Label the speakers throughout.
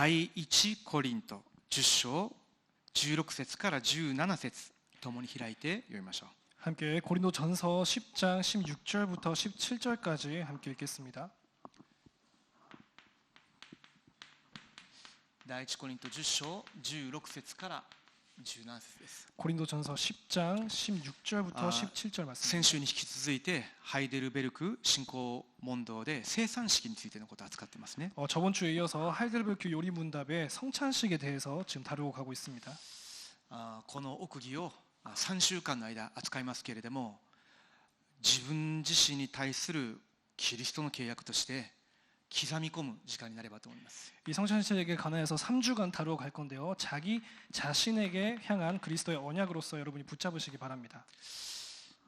Speaker 1: 第一コリント10章16節から17節ともに開いて読みましょう。
Speaker 2: 함께 고린도전서 10장 16절부터 17절까지 함께 읽겠습니다.
Speaker 1: 第一コリント10章16節から17節です。
Speaker 2: 고린도전서 10장 16절부터 17절 말씀.
Speaker 1: 先週に引き続いてハイデルベルク信仰問答で生産式についてのことを扱っていますね。
Speaker 2: 저번 주에 이어서 하이델베르크 요리문답의 성찬식에 대해서 지금 다루고 가고 있습니다.
Speaker 1: この奥義を3週間の間扱いますけれども、自分自身に対するキリストの契約として刻み込む時間になればと思います。
Speaker 2: 이 성찬식에 관해서 3주간 다루어 갈 건데요. 자기 자신에게 향한 그리스도의 언약으로서 여러분이 붙잡으시기 바랍니다.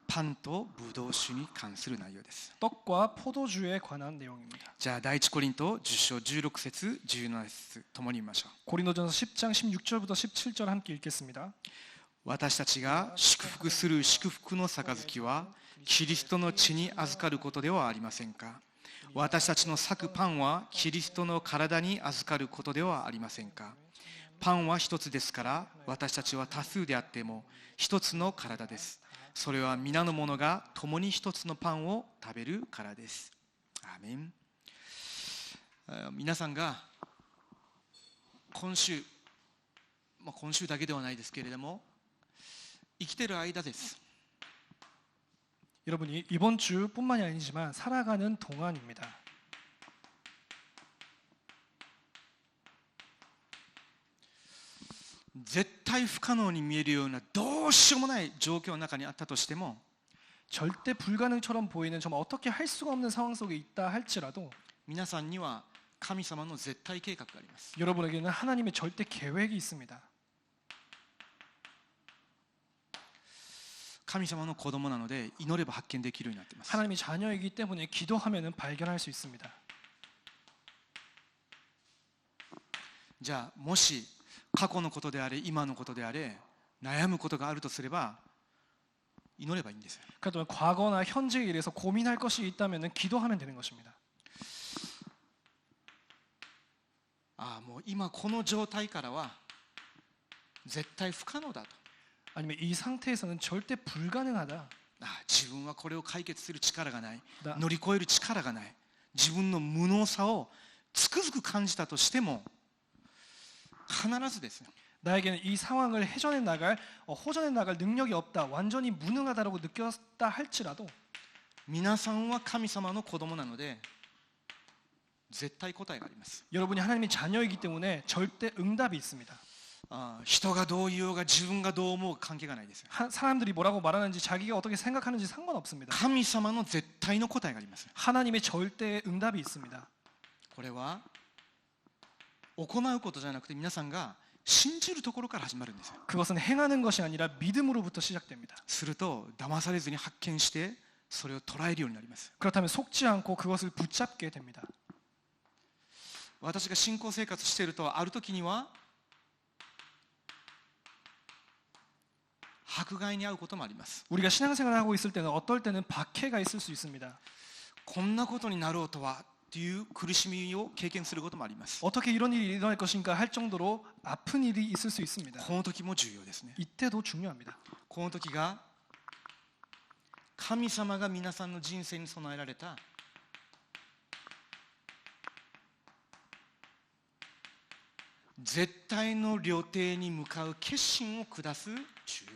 Speaker 1: パンとブドウ酒に関する内容です。
Speaker 2: 떡과 포도주에 관한 내용입니다.
Speaker 1: じゃあ第一コリント10章16節17節ともに見ましょう。
Speaker 2: 고린도전서 10장 16절부터 17절 함께 읽겠습니다.
Speaker 1: 私たちが祝福する祝福の杯はキリストの血に預かることではありませんか。私たちの裂くパンはキリストの体に預かることではありませんか。パンは一つですから、私たちは多数であっても一つの体です。それは皆の者が共に一つのパンを食べるからです。アーメン。皆さんが今週だけではないですけれども、生きている間です。
Speaker 2: 여러분이 이번 주뿐만이 아니지만 살아가는 동안입니다.
Speaker 1: 絶対不可能に見えるようなどうしようもない状況の中にあったとしても、
Speaker 2: 절대 불가능처럼 보이는 정말 어떻게 할 수가 없는 상황 속에 있다 할지라도
Speaker 1: 皆さんには神様の絶対計画があります。
Speaker 2: 여러분에게는 하나님의 절대 계획이 있습니다.
Speaker 1: 神様の子供なので祈れば発見できるようになっています。
Speaker 2: 하나님이 자녀이기 때문에 기도하면은 발견할 수 있습니다.
Speaker 1: じゃあもし過去のことであれ今のことであれ悩むことがあるとすれば祈ればいいんですよ。
Speaker 2: 그렇다면 과거나 현재에 대해서 고민할 것이 있다면은 기도하면 되는 것입니다.
Speaker 1: もう今この状態からは絶対不可能だと。
Speaker 2: 아니면 이 상태에서는 절대 불가능하다.
Speaker 1: 自分はこれを解決する力がない、
Speaker 2: だ
Speaker 1: 乗り越える力がない、自分の無能さをつくづく感じたとしても必ずですよ。
Speaker 2: 나에게는 이 상황을 호전해 나갈 능력이 없다, 완전히 무능하다라고 느꼈다 할지라도
Speaker 1: 皆さんは神様の子供なので絶対答えがあります。
Speaker 2: 여러분이 하나님의 자녀이기 때문에 절대 응답이 있습니다.
Speaker 1: 人がどう言おうが自分がどう思うか関係がないですよ。
Speaker 2: 사람들이 뭐라고 말하는지 자기가 어떻게 생각하는지 상관없습니다.
Speaker 1: 神様の絶対の答えがあります。
Speaker 2: 하나님의 절대 응답이 있습니다.
Speaker 1: これは行うことじゃなくて皆さんが信じるところから始まるんですよ。
Speaker 2: 그것은 행하는 것이 아니라 믿음으로부터 시작됩니다.
Speaker 1: すると騙されずに発見してそれを捉えるようになります。
Speaker 2: 그렇다면 속지 않고 그것을 붙잡게 됩니다.
Speaker 1: 私が信仰生活しているとある時には迫害に遭うこともあります。
Speaker 2: 우리가 신앙생활을 하고 있을 때는 어떨 때는 박해가 있을 수 있습니다.
Speaker 1: こんなことになろうとはという苦しみを経験することもあります。
Speaker 2: 어떻게 이런 일이 일어날 것인가 할 정도로 아픈 일이 있을 수 있습니다.
Speaker 1: この時も重要ですね。
Speaker 2: 이때도 중요합니다.
Speaker 1: この時が神様が皆さんの人生に備えられた絶対の旅程に向かう決心を下す重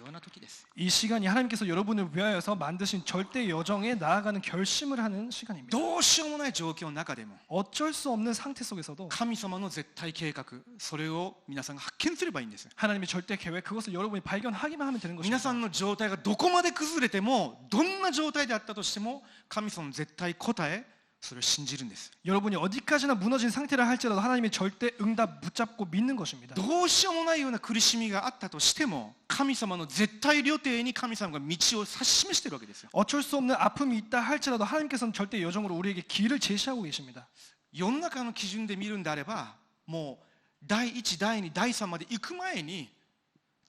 Speaker 1: 要な時です。
Speaker 2: 이 시간이 하나님께서 여러분을 위하여서 만드신 절대 여정에 나아가는 결심을 하는 시간입니다.
Speaker 1: どうしようもない状況の中でも
Speaker 2: 어쩔 수 없는 상태 속에서도
Speaker 1: 神様の絶対計画、それを皆さんが発見すればいいんです。
Speaker 2: 하나님의 절대 계획, 그것을 여러분이 발견하기만 하면 되는
Speaker 1: 皆さ
Speaker 2: 것입니다.
Speaker 1: んの状態がどこまで崩れてもどんな状態であったとしても神様の絶対答え、それを信じるんです。
Speaker 2: 여러분이 어디까지나 무너진 상태라 할지라도 하나님의 절대 응답 붙잡고 믿는 것입니다.
Speaker 1: どうしようもないような苦しみがあったとしても神様の絶対旅程に神様が道を指し示しているわけですよ。
Speaker 2: 어쩔 수 없는 아픔이 있다 할지라도 하나님께서는 절대 여정으로 우리에게 길을 제시하고 계십니다.
Speaker 1: 世の中の基準で見るんであればもう第1、第2、第3まで行く前に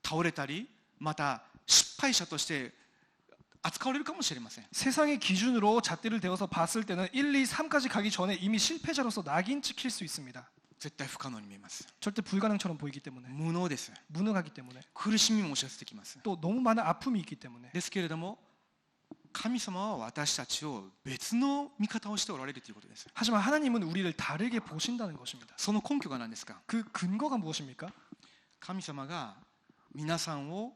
Speaker 1: 倒れたりまた失敗者として扱われるかもしれません。
Speaker 2: 세상의 기준으로 잣대를 대어서 봤을 때는 1, 2, 3까지 가기 전에 이미 실패자로서 낙인 찍힐 수 있습니다.
Speaker 1: 絶対不可能に見えます。
Speaker 2: 절대 불가능처럼 보이기 때문에
Speaker 1: 無能です。
Speaker 2: 무능하기 때문에
Speaker 1: 苦しみも押し寄せてきます。
Speaker 2: 또 너무 많은 아픔이 있기 때문에
Speaker 1: ですけれども神様は私たちを別の見方をしておられるということです。
Speaker 2: 하지만 하나님은 우리를 다르게 보신다는 것입니다.
Speaker 1: その根拠が何ですか？
Speaker 2: 그 근거가 무엇입니까?
Speaker 1: 神様が皆さんを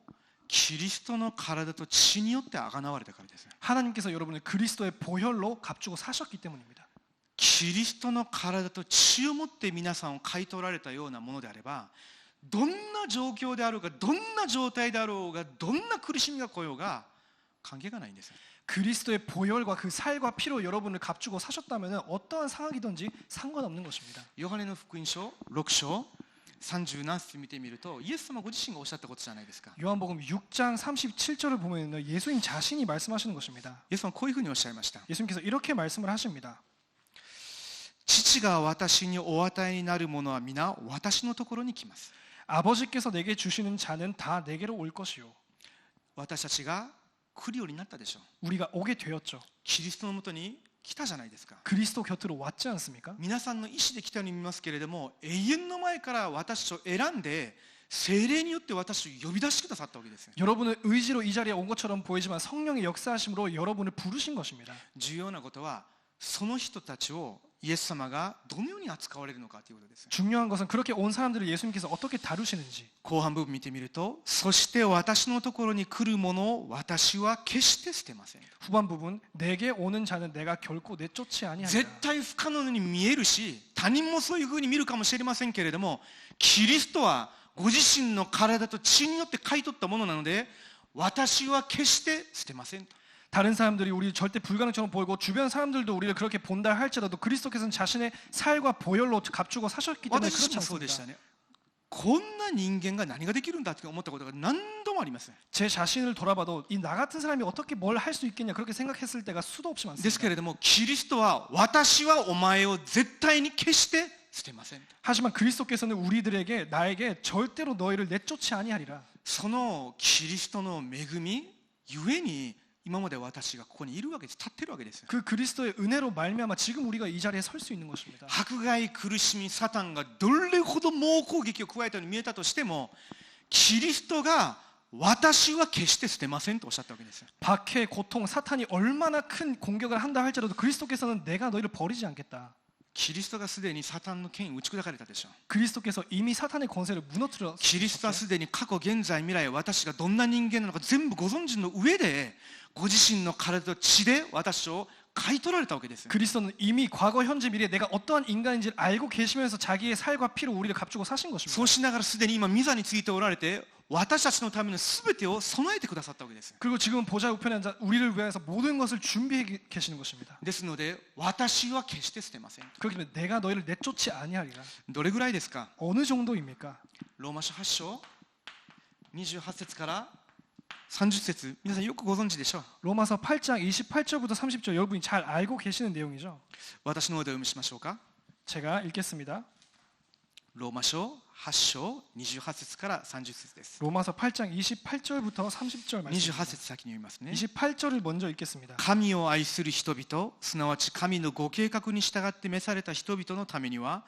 Speaker 1: キリストの体と血によって贖われたからです。
Speaker 2: 하나님께서 여러분을 그리스도의 보혈로 값주고 사셨기 때문입니다.
Speaker 1: キリストの体と血をもって皆さんを買い取られたようなものであれば、どんな状況であろうが、どんな状態であろうが、どんな苦しみが来ようが関係がないんです。
Speaker 2: 그리스도의 보혈과 그 살과 피로 여러분을 값주고 사셨다면 어떠한 상황이든지 상관없는 것입니다.
Speaker 1: ヨハネの福音書6章30何節見てみると、イエス様ご自身がおっしゃったことじゃないですか。
Speaker 2: 요한복음 6장 37절을 보면 예수님 자신이 말씀하시는 것입니다.
Speaker 1: イエス様はこういうふうにおっしゃいました。
Speaker 2: 예수님께서 이렇게 말씀을 하십니다.
Speaker 1: 父が私にお与えになるものは皆私のところに来ます。
Speaker 2: 아버지께서 내게 주시는 자는 다 내게로 올 것이요.
Speaker 1: 私たちが来るようになったでしょう。
Speaker 2: 우리가 오게 되었죠.
Speaker 1: キリストのもとに来たじゃないですか。
Speaker 2: 그리스도 곁으로 왔지 않습니까?
Speaker 1: 皆さんの意思で来たように見ますけれども、永遠の前から私たちを選んで聖霊によって私を呼び出してくださったわけです。
Speaker 2: 여러분의 의지로 이 자리에 온 것처럼 보이지만 성령의 역사하심으로 여러분을 부르신 것입니다.
Speaker 1: 重要なことはその人たちをイエス様がどのように扱われるのかということです。
Speaker 2: 중요한 것은 그렇게 온 사람들을 예수님께서 어떻게 다루시는지.
Speaker 1: 後半部分見てみると、そして私のところに来る者を私は決して捨てません。
Speaker 2: 후반 부분 내게 오는 자는 내가 결코 내쫓지
Speaker 1: 絶
Speaker 2: 아니하리라.
Speaker 1: 対不可能に見えるし、他人もそういうふうに見るかもしれませんけれども、キリストはご自身の体と血によって買い取ったものなので、私は決して捨てません。
Speaker 2: 다른 사람들이 우리를 절대 불가능처럼 보이고 주변 사람들도 우리를 그렇게 본다 할지라도 그리스도께서는 자신의 살과 보혈로 값주고 사셨기 때문에
Speaker 1: 私
Speaker 2: 그렇지
Speaker 1: もそうでした
Speaker 2: 않습니다.
Speaker 1: ね。こんな人間が何ができるんだって思ったことが何度もあります。
Speaker 2: 제 자신을 돌아봐도 이 나 같은 사람이 어떻게 뭘 할 수 있겠냐 그렇게 생각했을 때가 수도 없이
Speaker 1: ですけ
Speaker 2: 많습니다.
Speaker 1: れども、キリストは私はお前を絶対に決して捨てません。
Speaker 2: 하지만 그리스도께서는 우리들에게 나에게 절대로 너희를 내쫓지 아니하리라.
Speaker 1: そのキリストの恵みゆえに今まで私がここにいるわけです。立ってるわけです。
Speaker 2: 그 그리스도의 은혜로 말미암아 지금 우리가 이 자리에 설 수 있는 것입니다.
Speaker 1: 迫害苦しみサタンがどれほど猛攻撃を加えたように見えたとしても、キリストが私は決して捨てませんとおっしゃったわけです。
Speaker 2: 박해, 고통, 사탄이 얼마나 큰 공격을 한다 할지라도 그리스도께서는 내가 너희를 버리지 않겠다.
Speaker 1: キリストがすでにサタンの権威を打ち砕かれたでしょう。
Speaker 2: 그리스도께서 이미 사탄의 권세를 무너뜨렸어요.
Speaker 1: キリストはすでに過去現在未来私がどんな人間なのか全部ご存知の上で、ご自身の体と血で私を買い取られたわけです。
Speaker 2: 그리스도는 이미 과거, 현재, 미래 내가 어떠한 인간인지를 알고 계시면서 자기의 살과 피로 우리를 값주고 사신 것입니다.
Speaker 1: そうしながらすでに今御座についておられて、私たちのための全てを備えてくださったわけです。
Speaker 2: 그리고 지금 보좌 우편에 앉아 우리를 위해서 모든 것을 준비해 계시는 것입니다.
Speaker 1: ですので私は決して捨てません。
Speaker 2: 그렇기 때문에 내가 너희를 내쫓지 아니하리라.
Speaker 1: どれぐらいですか？
Speaker 2: 어느 정도입니까?
Speaker 1: ローマ書8章28節から30節、皆さんよくご存知でしょう。
Speaker 2: 로마서 8장 28절부터 30절 여러분이 잘 알고 계시는 내용이죠.
Speaker 1: 私の方でお読みしましょうか。
Speaker 2: 제가 읽겠습니다.
Speaker 1: ローマ書8章28節から30節です。
Speaker 2: 로마서 8장 28절부터 30절
Speaker 1: 28
Speaker 2: 말씀입니다.
Speaker 1: 節先に読みますね。
Speaker 2: 28절을 먼저 읽겠습니다.
Speaker 1: 神を愛する人々、すなわち神のご計画に従って召された人々のためには、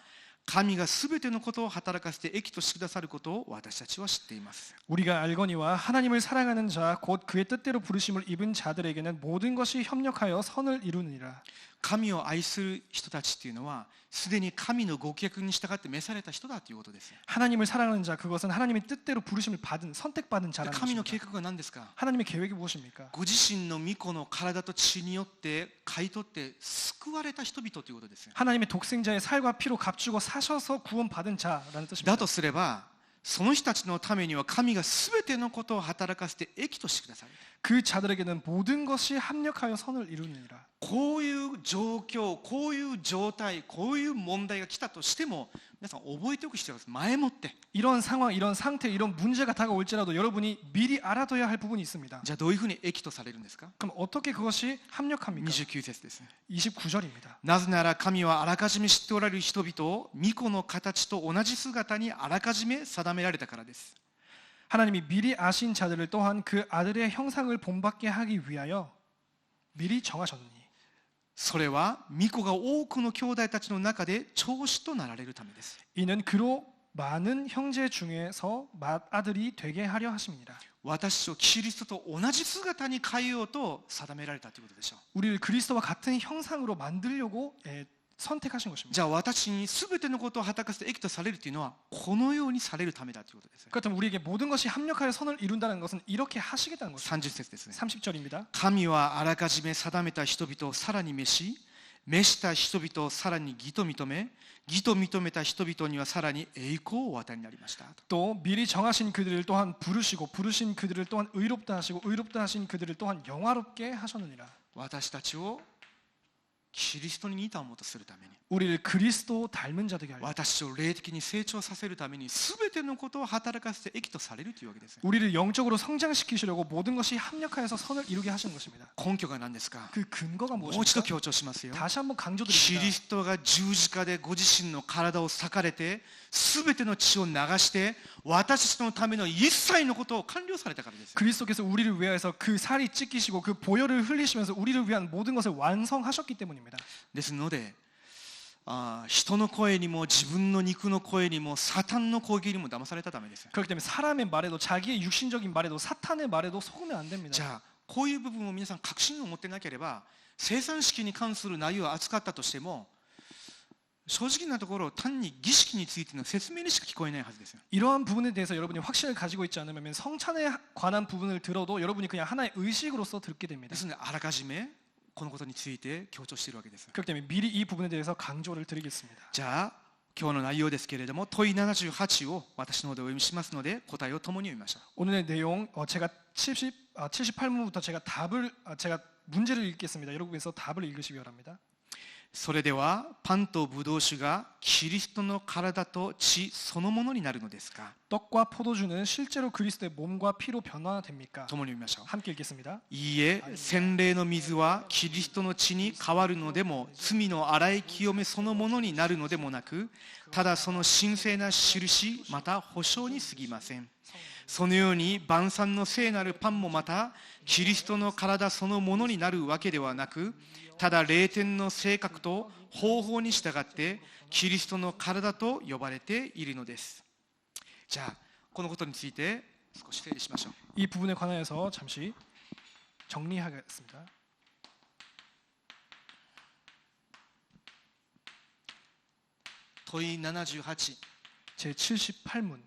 Speaker 1: 神がすべてのことを働かせて益としてくださることを私たちは知っています。
Speaker 2: 우리가 알거니와 하나님을 사랑하는 자 곧 그의 뜻대로 부르심을 입은 자들에게는 모든 것이 협력하여 선을 이루느니라.
Speaker 1: 神を愛する人たちっていうのはすでに神のご計画に従って召された人だということです。
Speaker 2: 하나님을 사랑하는 자 그것은 하나님의 뜻대로 부르심을 받은 선택받은 자라는
Speaker 1: 神の
Speaker 2: 것입니다.
Speaker 1: 計画は何ですか？
Speaker 2: 하나님의 계획이 무엇입니까?
Speaker 1: ご自身の御子の体と血によって買い取って救われた人々ということです。
Speaker 2: 하나님의 독생자의 살과 피로 값주고 사셔서 구원받은 자라는 뜻입니다.
Speaker 1: だとすればその人たちのためには神がすべてのことを働かせて益としてくださる。
Speaker 2: 그 자들에게는 모든 것이 합력하여 선을 이루느니라.
Speaker 1: こういう状況、こういう状態、こういう問題が来たとしても皆さん覚えておく必要があります。前もって。
Speaker 2: 이런 상황, 이런 상태, 이런 문제가 다가올지라도 여러분이 미리 알아둬야 할 부분이 있습니다.
Speaker 1: じゃあどういうふうに益とされるんですか？
Speaker 2: 그럼 어떻게 그것이 합력합니까?
Speaker 1: 29節です。
Speaker 2: 29절입니다.
Speaker 1: なぜなら神はあらかじめ知っておられる人々を御子の形と同じ姿にあらかじめ定められたからです。
Speaker 2: 하나님이 미리 아신 자들을 또한 그 아들의 형상을 본받게 하기 위하여 미리 정하셨느니.
Speaker 1: それは御子が多くの兄弟たちの中で長子となられるためです。
Speaker 2: 이는 그로 많은 형제 중에서 맏아들이 되게 하려 하심이니라.
Speaker 1: 私をキリストと同じ姿に変えようと定められたということでしょう。
Speaker 2: 우리를 그리스도와 같은 형상으로 만들려고 선택하신 것입니다.
Speaker 1: じゃあ私に全てのことを働かせて益とされるというのはこのようにされるためだということです。
Speaker 2: 그렇다면 우리에게 모든 것이 합력하여 선을 이룬다는 것은 이렇게 하시겠다는 것입니다.
Speaker 1: 30節ですね。
Speaker 2: 30절입니다.
Speaker 1: 神はあらかじめ定めた人々をさらに召し、召した人々をさらに義と認め、義と認めた人々にはさらに栄光をお与えになりました。
Speaker 2: 또 미리 정하신 그들을 또한 부르시고 부르신 그들을 또한 의롭다 하시고 의롭다 하신 그들을 또한 영화롭게 하셨느니라.
Speaker 1: 私たちをキリストに似たものとするために、
Speaker 2: 우리를 그리스도 닮은 자 되게 하려.
Speaker 1: 私を霊的に成長させるために全てのことを働かせて益とされるというわけです。
Speaker 2: 우리를 영적으로 성장시키시려고 모든 것이 합력하여서 선을 이루게 하시는 것입니다.
Speaker 1: 根拠が何ですか。
Speaker 2: 그 근거가
Speaker 1: もう一度
Speaker 2: 무엇입니까?
Speaker 1: 強調しますよ。
Speaker 2: 다시 한번
Speaker 1: キ
Speaker 2: 강조드립니다.
Speaker 1: リストが十字架でご自身の体を裂かれて全ての血を流して私たちのための一切のことを完了されたからです。
Speaker 2: 그리스도께서 우리를 위하여서 그 살이 찢기시고 그 보혈을 흘리시면서 우리를 위한 모든 것을 완성하셨기 때문입니다.
Speaker 1: ですので、人の声にも自分の肉の声にもサタンの攻撃にも騙されたらダメです。
Speaker 2: 그렇기 때문에 사람의 말에도 자기의 육신적인 말에도 사탄의 말에도 속으면 안 됩니다.
Speaker 1: じゃあこういう部分を皆さん確信を持ってなければ生産式に関する内容を扱ったとしても正直なところ単に儀式についての説明にしか聞こえないはずですよ。
Speaker 2: 이러한 부분에 대해서 여러분이 확신을 가지고 있지 않으면 성찬에 관한 부분을 들어도 여러분이 그냥 하나의 의식으로서 듣게 됩니다.
Speaker 1: ですのであらかじめこのことについて強調しているわけです。
Speaker 2: 그렇기 때문에 미리 이 부분에 대해서 강조를 드리겠습니다.
Speaker 1: じゃあ今日の内容ですけれども問い78を私の方でお読みしますので答えを共に読みましょう。
Speaker 2: 오늘의 내용 제가 78문부터 제가 문제를 읽겠습니다. 여러분께서 답을 읽으시기 바랍니다.
Speaker 1: それではパンとブドウ酒がキリストの体と血そのものになるのですか。
Speaker 2: 떡과 포도주는 실제로 그리스도의 몸과 피로 변화됩니까?
Speaker 1: 共に読みましょう。
Speaker 2: 함께 읽겠습니다.
Speaker 1: いいえ、洗礼の水はキリストの血に変わるのでも罪の洗い清めそのものになるのでもなく、ただその神聖な印また保証に過ぎません。そのように晩餐の聖なるパンもまたキリストの体そのものになるわけではなく、ただ霊天の性格と方法に従ってキリストの体と呼ばれているのです。じゃあこのことについて少し整理しましょう。
Speaker 2: 이 부분에 관하여서 잠시 정리하겠습니다.
Speaker 1: 問い78、
Speaker 2: 제 78문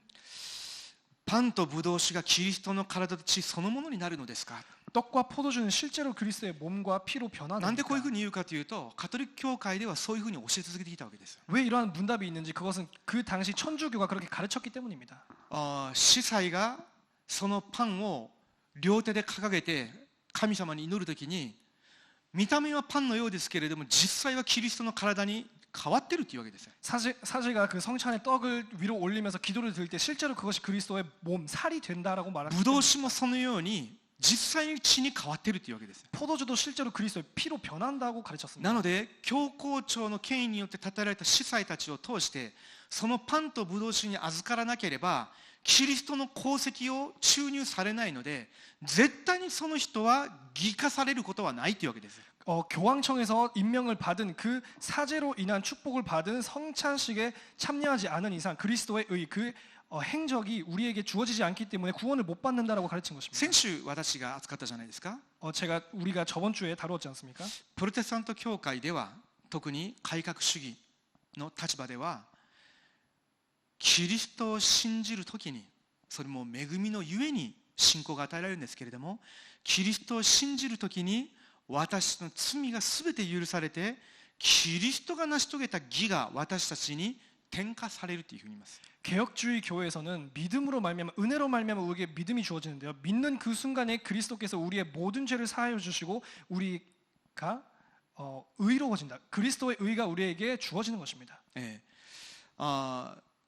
Speaker 1: パンとブドウ酒がキリストの体と血そのものになるのですか。
Speaker 2: 떡과 포도주는 실제로 그리스도의 몸과 피로
Speaker 1: なんでこういうふ
Speaker 2: 변화됩니까?
Speaker 1: うに言うかというとカトリック教会ではそういうふうに教え続けてきたわけです。
Speaker 2: 왜 이러한 문답이 있는지 그것은 그 당시 천주교가 그렇게 가르쳤기 때문입니다.
Speaker 1: 司祭がそのパンを両手で掲げて神様に祈るときに見た目はパンのようですけれども実際はキリストの体に変わってるというわけです。
Speaker 2: 사제가 그 성찬의 떡을 위로 올리면서 기도를 드릴 때 실제로 그것이 그리스도의 몸, 살이 된다라고
Speaker 1: ブ
Speaker 2: 말합니다.
Speaker 1: ドウ酒もそのように実際に血に変わってるというわけです。
Speaker 2: 포도주도 실제로 그리스도의 피로 변한다고 가르쳤습니다.
Speaker 1: なので教皇庁の権威によって建てられた司祭たちを通してそのパンとブドウ酒に預からなければキリストの功績を注入されないので絶対にその人は義化されることはないというわけです。
Speaker 2: 교황청에서 임명을 받은 그 사제로 인한 축복을 받은 성찬식에 참여하지 않은 이상 그리스도의 그 행적이 우리에게 주어지지 않기 때문에 구원을 못 받는다라고 가르친 것입니다.
Speaker 1: 先週私が扱ったじゃないですか。
Speaker 2: 우리가 저번 주에 다루었지 않습니까?
Speaker 1: プロテスタント教会では特に改革主義の立場ではキリストを信じるときにそれも恵みのゆえに信仰が与えられるんですけれどもキリストを信じるときに私の罪がすべて許されてキリストが成し遂げた義が私たちに転化されるというふうに言います。
Speaker 2: 개혁주의 교회에서는 믿음으로 말미암아 은혜로 말미암아 우리에게 믿음이 주어지는데요. 믿는 그 순간에 그리스도께서 우리의 모든 죄를 사하여 주시고 우리가 의로워진다. 그리스도의 의가 우리에게 주어지는 것입니다.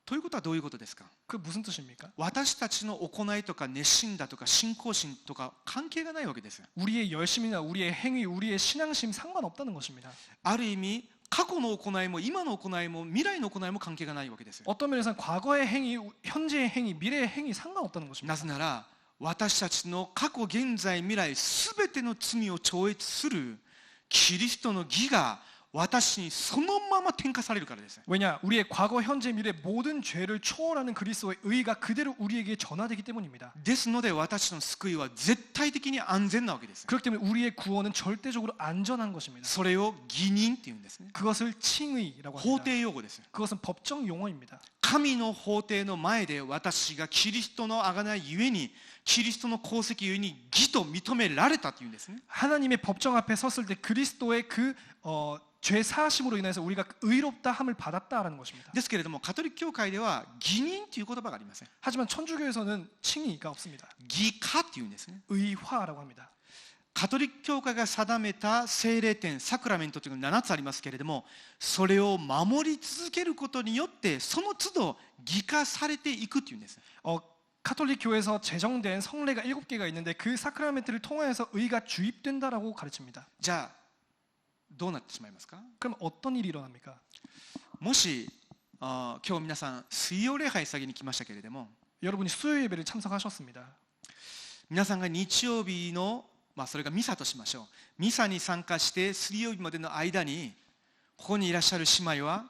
Speaker 1: ということはどういうことですか。
Speaker 2: 그 무슨 뜻입니까?
Speaker 1: 私たちの行いとか熱心だとか信仰心とか関係がないわけです。
Speaker 2: 우리의 열심이나 우리의 행위, 우리의 신앙심 상관없다는 것입니다.
Speaker 1: ある意味過去の行いも今の行いも未来の行いも関係がないわけです。
Speaker 2: 어떤 면에서는 과거의 행위, 현재의 행위, 미래의 행위 상관없다는
Speaker 1: な
Speaker 2: 것입니다.
Speaker 1: ぜなら私たちの過去現在未来すべての罪を超越するキリストの義が私にそのまま転化されるからです。
Speaker 2: 왜냐? 우리의 과거, 현재, 미래 모든 죄를 초월하는 그리스도의 의가 그대로 우리에게 전화되기 때문입니다.
Speaker 1: ですので私の救いは絶対的に安全なわけです。
Speaker 2: 그렇기 때문에 우리의 구원은 절대적으로 안전한 것입니다.
Speaker 1: それを義人っていうんですね。
Speaker 2: 그것을 칭의라고
Speaker 1: 法
Speaker 2: 합니다.
Speaker 1: 定用語です。
Speaker 2: 그것은 법정 용어입니다.
Speaker 1: 神の法廷の前で私がキリストの贖いゆえにキリストの功績ゆえに義と認められたというんですね。
Speaker 2: 하나님의 법정 앞에 섰을 때 그리스도의 죄 사하심으로 인해서 우리가 의롭다 함을 받았다라는 것입니다.
Speaker 1: ですけれどもカトリック教会では義人という言葉がありません。
Speaker 2: 하지만 천주교에서는 칭의가 없습니다.
Speaker 1: 義化っていうんですね。
Speaker 2: 의화라고 합니다.
Speaker 1: カトリック教会が定めた聖霊典サクラメントというのが7つありますけれども、それを守り続けることによってその都度義化されていくというんです。
Speaker 2: 카톨릭 교회에서 제정된 성례가 7개가 있는데 그 사크라멘트를 통하여서 의가 주입된다라고 가르칩니다.
Speaker 1: じゃあどうなってしまいますか？
Speaker 2: 그럼 어떤 일이 일어납니까?
Speaker 1: もし今日皆さん水曜礼拝先に来ましたけれども、
Speaker 2: 여러분이 수요 예배를 참석하셨습니다.
Speaker 1: 皆さんが日曜日のそれがミサとしましょう。ミサに参加して水曜日までの間にここにいらっしゃる姉妹は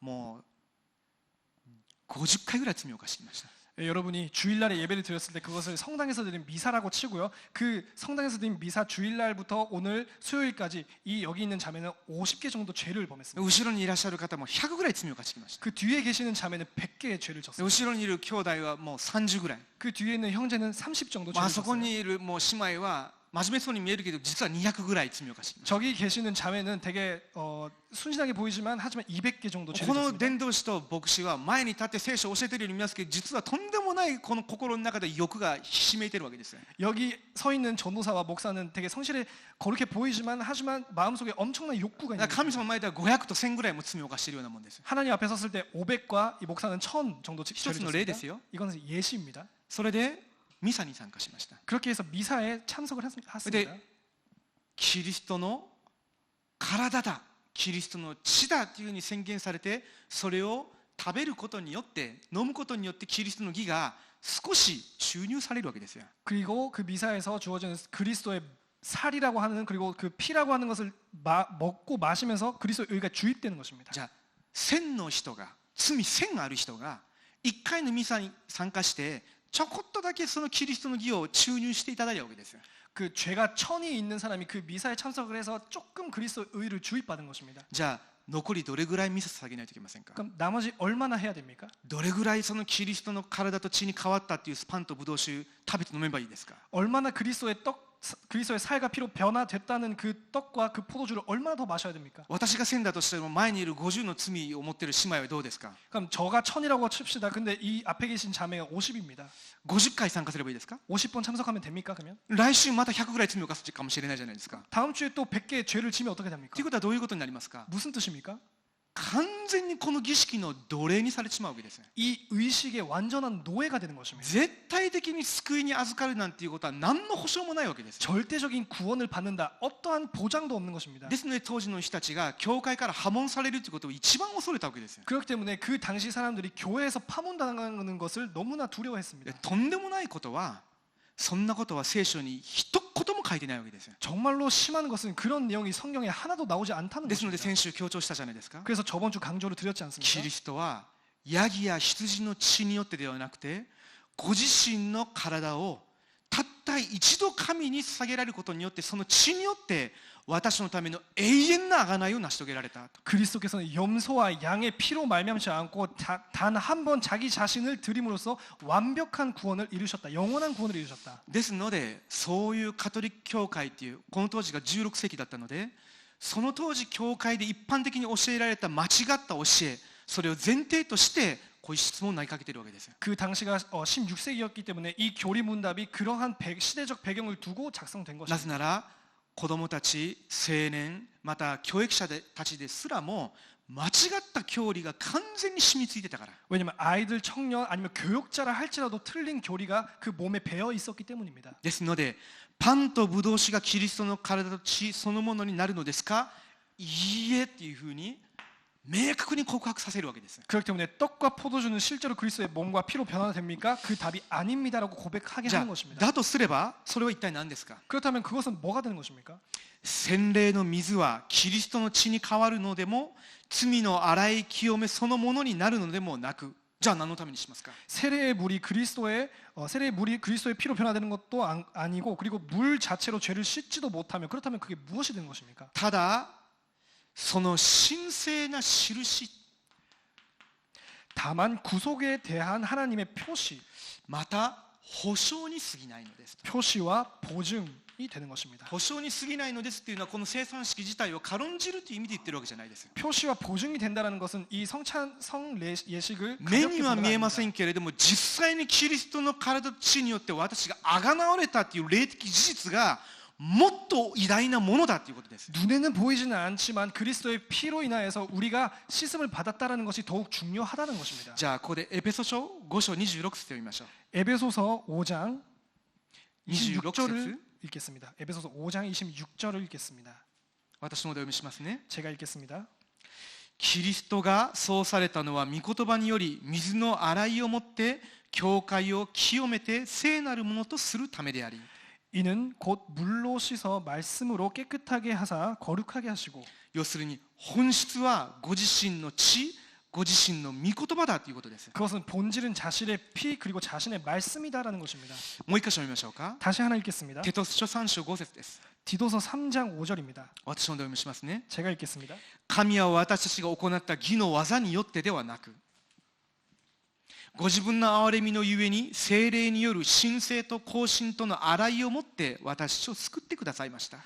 Speaker 1: もう50回ぐらい罪を犯してきました。
Speaker 2: 여러분이 주일날에 예배를 드렸을 때 그것을 성당에서 드린 미사라고 치고요. 그 성당에서 드린 미사 주일날부터 오늘 수요일까지 이 여기 있는 자매는 50개 정도 죄를 범했습니다.
Speaker 1: 後ろにいらっしゃる方も100ぐらい罪を犯してきました。
Speaker 2: 그 뒤에 계시는 자매는 100개의 죄를 졌습니다.
Speaker 1: 後ろにいる兄弟はもう30ぐらい。
Speaker 2: 그 뒤에 있는 형제는 30 정도 죄를
Speaker 1: そこ
Speaker 2: 졌어요.
Speaker 1: にいるもう姉妹は真面目そうに見えるけど実は200ぐらい罪を犯してきました。
Speaker 2: 저기 계시는 자매는 되게 순진하게 보이지만 하지만 200개 정도 죄를
Speaker 1: この
Speaker 2: 졌습니다.
Speaker 1: 伝道師と牧師は前に立って聖書を教えているように見ますけど、実はとんでもないこの心の中で欲がひしめいているわけです。
Speaker 2: 여기 서 있는 전도사와 목사는 되게 성실해 거룩해 보이지만 하지만 마음속에 엄청난 욕구가
Speaker 1: だ
Speaker 2: 있는
Speaker 1: から神様の前では500と1000ぐらいも罪を犯しているようなもんです。
Speaker 2: 하나님 앞에 섰을 때 500과 이 목사는 1000 정도 죄를
Speaker 1: 一つの例です
Speaker 2: 졌습니다.
Speaker 1: よ。
Speaker 2: 이건 예시입니다.
Speaker 1: それでミサに参加しました。
Speaker 2: 그렇게 해서 미사에 참석을 했습니다.
Speaker 1: キリストの体だ、キリストの血だというふうに宣言されて、それを食べることによって飲むことによってキリストの義が少し注入されるわけですよ。
Speaker 2: 그리고 그 미사에서 주어지는 그리스도의 살이라고 하는 그리고 그 피라고 하는 것을 먹고 마시면서 그리스도의 의가 주입되는 것입니다.
Speaker 1: じゃあ1000の人が罪1000ある人が1回のミサに参加してちょこっとだけそのキリストの義を注入していただいたわけですよ。
Speaker 2: 그 죄가 1000이 있는 사람이 그 미사에 참석을 해서 조금 그리스도의 의를 주입받은 것입니다.
Speaker 1: じゃあ残りどれぐらいミサ捧げないといけませんか？
Speaker 2: 그럼 나머지 얼마나 해야 됩니까?
Speaker 1: どれぐらいそのキリストの体と血に変わったっていうパンとブドウ酒食べて飲めばいいですか？
Speaker 2: 얼마나 그리스도의 살과 피로 변화됐다는 그 떡과 그 포도주를 얼마나 더 마셔야 됩니까?
Speaker 1: 私が1000だとしても前にいる50の罪を持っている姉妹はどうですか？
Speaker 2: 그럼 저가 1000이라고 칩시다. 근데 이 앞에 계신 자매가 50입니다.
Speaker 1: 50回参加すればいいですか？
Speaker 2: 50번 참석하면 됩니까? 그러면
Speaker 1: 来週また100ぐらい罪を犯すかもしれないじゃないですか。
Speaker 2: 다음 주에 또 100개의 죄를 지면 어떻게 됩니까?
Speaker 1: ということはどういうことになりますか？
Speaker 2: 무슨 뜻입니까?
Speaker 1: 完全にこの儀式の奴隷にされてしまうわけです。
Speaker 2: 이 의식의 완전한 노예가 되는 것입니다.
Speaker 1: 絶対的に救いに預かるなんていうことは何の保証もないわけです。
Speaker 2: 절대적인 구원을 받는다. 어떠한 보장도 없는 것입니다.
Speaker 1: ですので当時の人たちが教会から破門されるということを一番恐れたわけです。
Speaker 2: 그렇기 때문에 그 당시 사람들이 교회에서 파문당하는 것을 너무나 두려워했습니다.
Speaker 1: とんでもないことはそんなことは聖書に一言も書いてないわけです。
Speaker 2: 정말로 심한 것은 그런 내용이 성경에 하나도 나오지 않다는
Speaker 1: ですので
Speaker 2: 것입니다.
Speaker 1: 先週強調したじゃないですか。
Speaker 2: 그래서 저번 주 강조를 드렸지
Speaker 1: キ
Speaker 2: 않습니까?
Speaker 1: リストはヤギや羊の血によってではなくてご自身の体をたった一度神に捧げられることによってその血によって私のための永遠な贖いを成し遂げられた。
Speaker 2: 그리스도께서는 염소와 양의 피로 말미암지 않고 단 한 번 자기 자신을 드림으로써 완벽한 구원을 이루셨다. 영원한 구원을 이루셨다.
Speaker 1: ですのでそういうカトリック教会っていうこの当時が16世紀だったのでその当時教会で一般的に教えられた間違った教えそれを前提としてこういう質問を投げかけているわけです。
Speaker 2: 그 당시가 16세기였기 때문에 이 교리 문답이 그러한 시대적 배경을 두고 작성된
Speaker 1: な
Speaker 2: 것입니다.
Speaker 1: ぜなら子供たち青年また教育者たちですらも間違った教理が完全に染みついてたから。
Speaker 2: 왜냐하면 아이들, 청년 아니면 교육자라 할지라도 틀린 교리가 그 몸에 배어 있었기 때문입니다.
Speaker 1: ですのでパンとブドウ酒がキリストの体と血そのものになるのですか？いいえっていうふうに明確に告白させるわけです。
Speaker 2: 그렇기 때문에 떡과 포도주는 실제로 그리스도의 몸과 피로 변화됩니까? 그 답이 아닙니다라고 고백하게
Speaker 1: じゃ
Speaker 2: 하는
Speaker 1: あ
Speaker 2: 것입니다.
Speaker 1: だとすればそれは一体何ですか？
Speaker 2: 그렇다면 그것은 뭐가 되는 것입니까?
Speaker 1: 洗礼の水はキリストの血に変わるのでも罪の洗い清めそのものになるのでもなく、じゃあ何のためにしますか？
Speaker 2: 세례의 물이 그리스도의 피로 변화되는 것도 아니고, 그리고 물 자체로 죄를 씻지도 못하면, 그렇다면 그게 무엇이 되는 것입니까?
Speaker 1: ただその神聖な印
Speaker 2: 다만 구속에 대한 하나님의 표시,
Speaker 1: また保証に過ぎないのです。
Speaker 2: 표시와 보증이 되는 것입니다.
Speaker 1: 保証に過ぎないのですっていうのはこの生産式自体を軽んじるという意味で言ってるわけじゃないです。
Speaker 2: 표시와 보증이 된다는 것은 이 성예식을
Speaker 1: 目には見えませんけれども実際にキリストの体と血によって私が贖われたという霊的事実がもっと偉大なものだということです。
Speaker 2: 눈에는 보이지는 않지만 그리스도의 피로 인하여서 우리가 씻음을 받았다라는 것이 더욱 중요하다는 것입니다.
Speaker 1: じゃあここでエペソ書5章26節を読みましょう。
Speaker 2: 에베소서 5장
Speaker 1: 26
Speaker 2: 26절을
Speaker 1: 節
Speaker 2: 읽겠습니다. 에베소서 5장 26절을 읽겠습니다.
Speaker 1: 私の方でお読みしますね。
Speaker 2: 제가 읽겠습니다.
Speaker 1: キリストがそうされたのは御言葉により水の洗いをもって教会を清めて聖なるものとするためであり、
Speaker 2: 이는 곧 물로 씻어 말씀으로 깨끗하게 하사 거룩하게 하시고,
Speaker 1: 要するに本質はご自身の血、ご自身の御言葉だということです。
Speaker 2: 그것은 본질은 자신의 피 그리고 자신의 말씀이다라는 것입니다.
Speaker 1: もう一箇所読みましょうか。
Speaker 2: 다시 하나 읽겠습니다.
Speaker 1: テトス書3章5節です。
Speaker 2: 디도서 3장 5절입니다.
Speaker 1: 私の方でお読みしますね。
Speaker 2: 제가 읽겠습니다.
Speaker 1: 神は私たちが行った義の技によってではなく、ご自分の憐れみのゆえに聖霊による神聖と更新との洗いをもって私たちを救ってくださいました。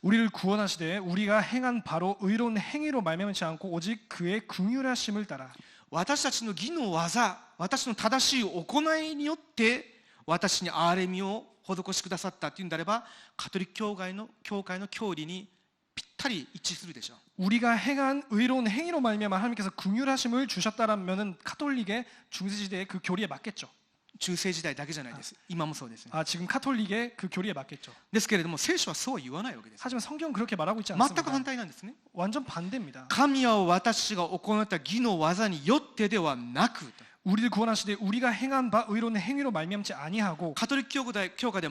Speaker 2: 우리를 구원하시되 우리가 행한 바로 의로운 행위로 말미암지 않고 오직 그의 긍휼하심을 따라,
Speaker 1: 私たちの義の技、私の正しい行いによって私に憐れみを施しくださったというんであれば、カトリック教会の教理にぴったり一致するでしょう。
Speaker 2: 우리가 행한 의로운 행위로 말미암아 하나님께서 긍휼하심을 주셨다라면은 카톨릭의 중세시대의 그 교리에 맞겠죠.
Speaker 1: 中世時代だけじゃないです。今もそうですね。
Speaker 2: 지금 카톨릭의 그 교리에 맞겠죠.
Speaker 1: ですけれども聖書はそうは言わないわけです。
Speaker 2: 하지만 성경은 그렇게 말하고 있지
Speaker 1: 全く
Speaker 2: 않습니다.
Speaker 1: 反対なんですね。
Speaker 2: 완전 반대입니다.
Speaker 1: 神は私が行った義の技によってではなく、
Speaker 2: 우리를 구원하시되 우리가 행한 바 의로운 행위로 말미암지 아니하고,
Speaker 1: カトリック教会で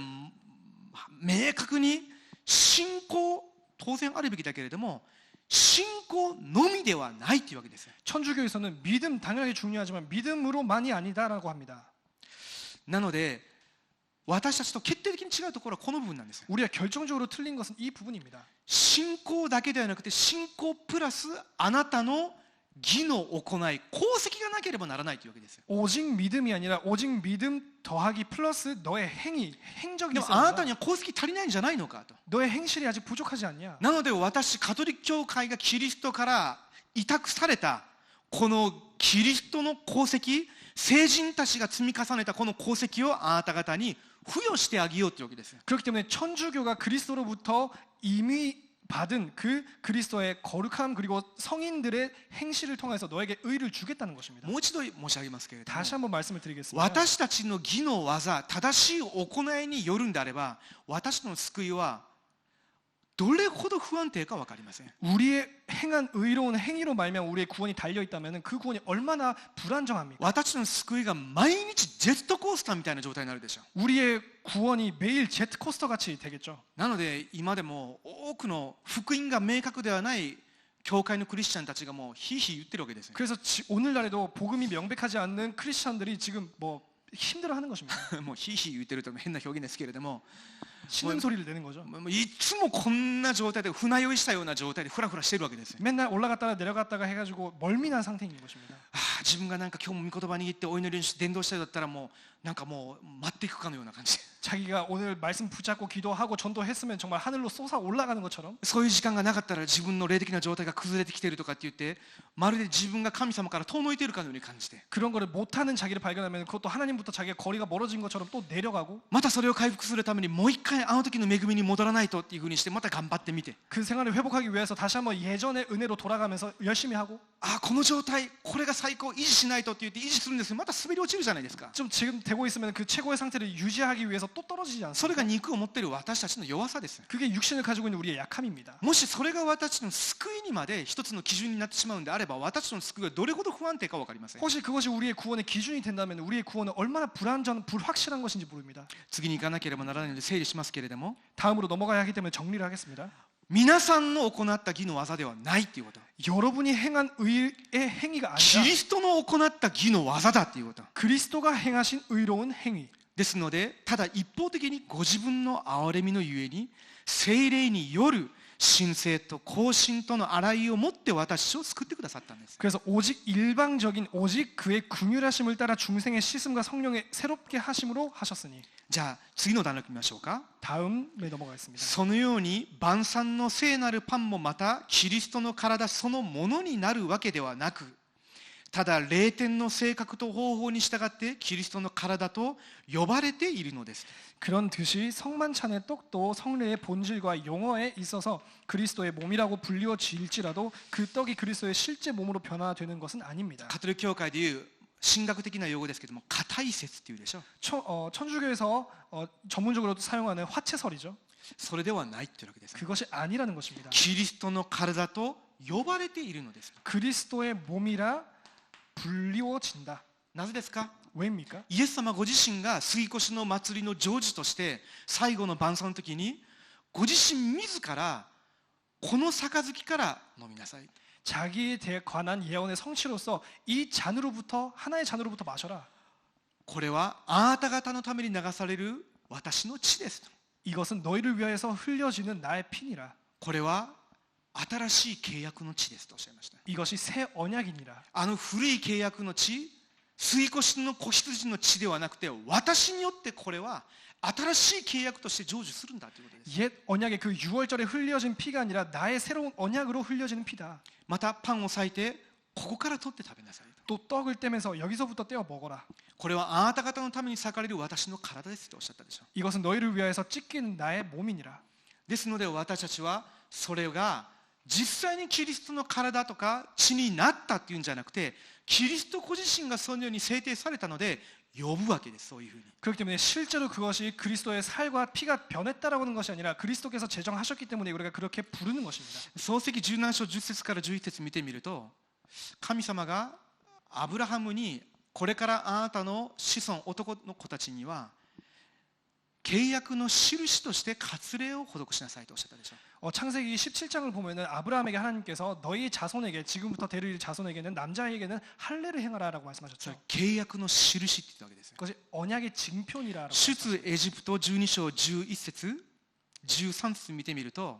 Speaker 1: 明確に信仰当然あるべきだけれども信仰のみではないというわけです。
Speaker 2: 천주교에서는 믿음 당연히 중요하지만 믿음으로만이 아니다라고 합니다.
Speaker 1: なので私たちと決定的に違うところはこの部分なんです。
Speaker 2: 우리가 결정적으로 틀린 것은 이 부분입니다.
Speaker 1: 信仰だけではなくて信仰プラスあなたの義の行い、功績がなければならないというわけです。
Speaker 2: 오직 믿음이 아니라 오직 믿음 더하기 플러스 너의 행적이
Speaker 1: でも
Speaker 2: 있어야
Speaker 1: あなた
Speaker 2: 된다.
Speaker 1: には功績足りないんじゃないのかと。
Speaker 2: 너의 행실이 아직 부족하지 않냐?
Speaker 1: なので私カトリック教会がキリストから委託されたこのキリストの功績、聖人たちが積み重ねたこの功績をあなた方に付与してあげようというわけです。
Speaker 2: 그렇기 때문에 천주교가 그리스도로부터 이미 받은 그 그리스도의 거룩함 그리고 성인들의 행실을 통해서 너에게 의를 주겠다는 것입니다.
Speaker 1: もう一度申し上げますけれども、
Speaker 2: 다시 한번 말씀을 드리겠습니다.
Speaker 1: 私たちの義の技、正しい行いによるんであれば私の救いはどれほど不安定か分かりません。
Speaker 2: 우리의 행한 의로운 행위로 말미암아 우리의 구원이 달려 있다면 그 구원이 얼마나 불안정합니까?
Speaker 1: 私の救いが毎日ジェットコースターみたいな状態になるでしょう。
Speaker 2: 우리의 구원이 매일 제트코스터 같이 되겠죠.
Speaker 1: なので今でも多くの福音が明確ではない教会のクリスチャンたちがもうヒーヒー言ってるわけです。
Speaker 2: 그래서 오늘날에도 복음이 명백하지 않는 크리스천들이 지금 뭐 힘들어하는 것입니다.
Speaker 1: もうヒーヒー言ってると変な表現ですけれども、
Speaker 2: 신음 소리를 내는 거죠.
Speaker 1: いつもこんな状態で船酔いしたような状態でフラフラしてるわけです。
Speaker 2: 맨날 올라갔다가 내려갔다가 해가지고 멀미난 상태인 것입니다.
Speaker 1: 自分がなんか今日も御言葉握ってお祈りに伝道したようだったらもうなんかもう待っていくかのような感じで、
Speaker 2: 자기가 오늘 말씀 붙잡고 기도하고 전도했으면 정말 하늘로 쏟아 올라가는 것처럼
Speaker 1: そういう時間がなかったら自分の霊的な状態が崩れてきてるとかって言ってまるで自分が神様から遠のいているかのように感じて、
Speaker 2: 그런 거를 못하는 자기를 발견하면 그것도 하나님부터 자기가 거리가 멀어진 것처럼 또 내려가고
Speaker 1: またそれを回復するためにもう一回あの時の恵みに戻らないとっていうふうにしてまた頑張ってみて、
Speaker 2: 그 생활을 회복하기 위해서 다시 한번 예전의 은혜로 돌아가면서 열심히 하고
Speaker 1: この状態これが最高維持しないとって言って維持するんですけどまた滑り落ちるじゃないですか。
Speaker 2: 좀 지금 되고 있으면 그 최고의 상태를 유지하기 위해서 또 떨어지지
Speaker 1: それが
Speaker 2: 않습니까?
Speaker 1: 肉を持っている私たちの弱さです。
Speaker 2: 그게 육신을 가지고 있는 우리의 약함입니다.
Speaker 1: もしそれが私たちの救いにまで一つの基準になってしまうんであれば、私たちの救いがどれほど不安定か分かりません。
Speaker 2: 혹시 그것이 우리의 구원의 기준이 된다면 우리의 구원은 얼마나 불확실한 것인지 모릅니다.
Speaker 1: 次に行かなければならないので整理しますけれども、
Speaker 2: 다음으로 넘어가야 하기 때문에 정리를 하겠습니다.
Speaker 1: 皆さんの行った義の技ではないっていうこと、
Speaker 2: 여러분이 행한 의의 행위가
Speaker 1: キ
Speaker 2: 아니라
Speaker 1: リストの行った義の技だっていうこと
Speaker 2: 그리스도가 행하신 의로운 행위.
Speaker 1: ですので、ただ一方的にご自分の憐れみのゆえに聖霊による神聖と更新との洗いをもって私を救ってくださったんです。
Speaker 2: 그래서 오직 일방적인 오직 그의 긍휼하심을 따라 중생의 씻음과 성령의 새롭게 하심으로 하셨으니.
Speaker 1: じゃあ次の段落見ましょうか。
Speaker 2: 다음에 넘어가겠습니다.
Speaker 1: そのように晩餐の聖なるパンもまたキリストの体そのものになるわけではなく、ただ霊天の性格と方法に従ってキリストの体と呼ばれているのです。
Speaker 2: 그런 듯이 성만찬의 떡도 성례의 본질과 용어에 있어서 그리스도의 몸이라고 불리워질지라도 그 떡이 그리스도의 실제 몸으로 변화되는 것은 아닙니다.
Speaker 1: カトリック教会でいう神学的な用語ですけども、固い説っていうでしょ。
Speaker 2: 천주교에서 전문적으로 사용하는 화채설이죠.
Speaker 1: それではないっていうわけです。
Speaker 2: 그것이 아니라는 것입니다.
Speaker 1: キリストの体と呼ばれているのです。
Speaker 2: 그리스도의 몸이라 불리워진다.
Speaker 1: なぜですか？
Speaker 2: 왜입니까?
Speaker 1: イエス様ご自身が杉越の祭りの成就として最後の晩餐の時にご自身自らこの杯から飲みなさい。
Speaker 2: 자기에 대해 관한 예언의 성취로서 이 잔으로부터 하나의 잔으로부터 마셔라.
Speaker 1: これはあなた方のために流される私の血ですと。
Speaker 2: 이것은 너희를 위하여서 흘려지는 나의 피니라.
Speaker 1: これは新しい契約の血ですとおっしゃいました。
Speaker 2: 이것이 새 언약이니라.
Speaker 1: あの古い契約の血、杉越の子羊の血ではなくて、私によってこれは新しい契約として成就するんだということです。
Speaker 2: 옛 언약의 그 유월절에 흘려진 피가 아니라 나의 새로운 언약으로 흘려지는 피다.
Speaker 1: またパンを裂いてここから取って食べなさい。
Speaker 2: 또 떡을 떼면서 여기서부터 떼어 먹어라.
Speaker 1: これはあなた方のために裂かれる私の体ですとおっしゃったでしょう。
Speaker 2: 이것은 너희를 위하여서 찢기는 나의 몸이니라.
Speaker 1: ですので私たちはそれが実際にキリストの体とか血になったっていうんじゃなくて、キリストご自身がそのように制定されたので呼ぶわけです。そういうふうに。
Speaker 2: 그렇기 때문에 실제로 그것이 그리스도의 살과 피가 변했다라고 하는 것이 아니라 그리스도께서 제정하셨기 때문에 우리가 그렇게 부르는 것입니다.
Speaker 1: 創世記17章10節から11節見てみると、神様がアブラハムにこれからあなたの子孫男の子たちには契約の印として割礼を施しなさいとおっしゃったでしょう。
Speaker 2: 창세기 17장을 보면은 아브라함에게 하나님께서 너희 자손에게 지금부터 대를 자손에게는 남자에게는 할례를 행하라라고 말씀하셨죠.
Speaker 1: 契約の印って言ったわけですよ。
Speaker 2: 그것이 언약의 징표니라라고.
Speaker 1: 出エジプト12章11節13節見てみると、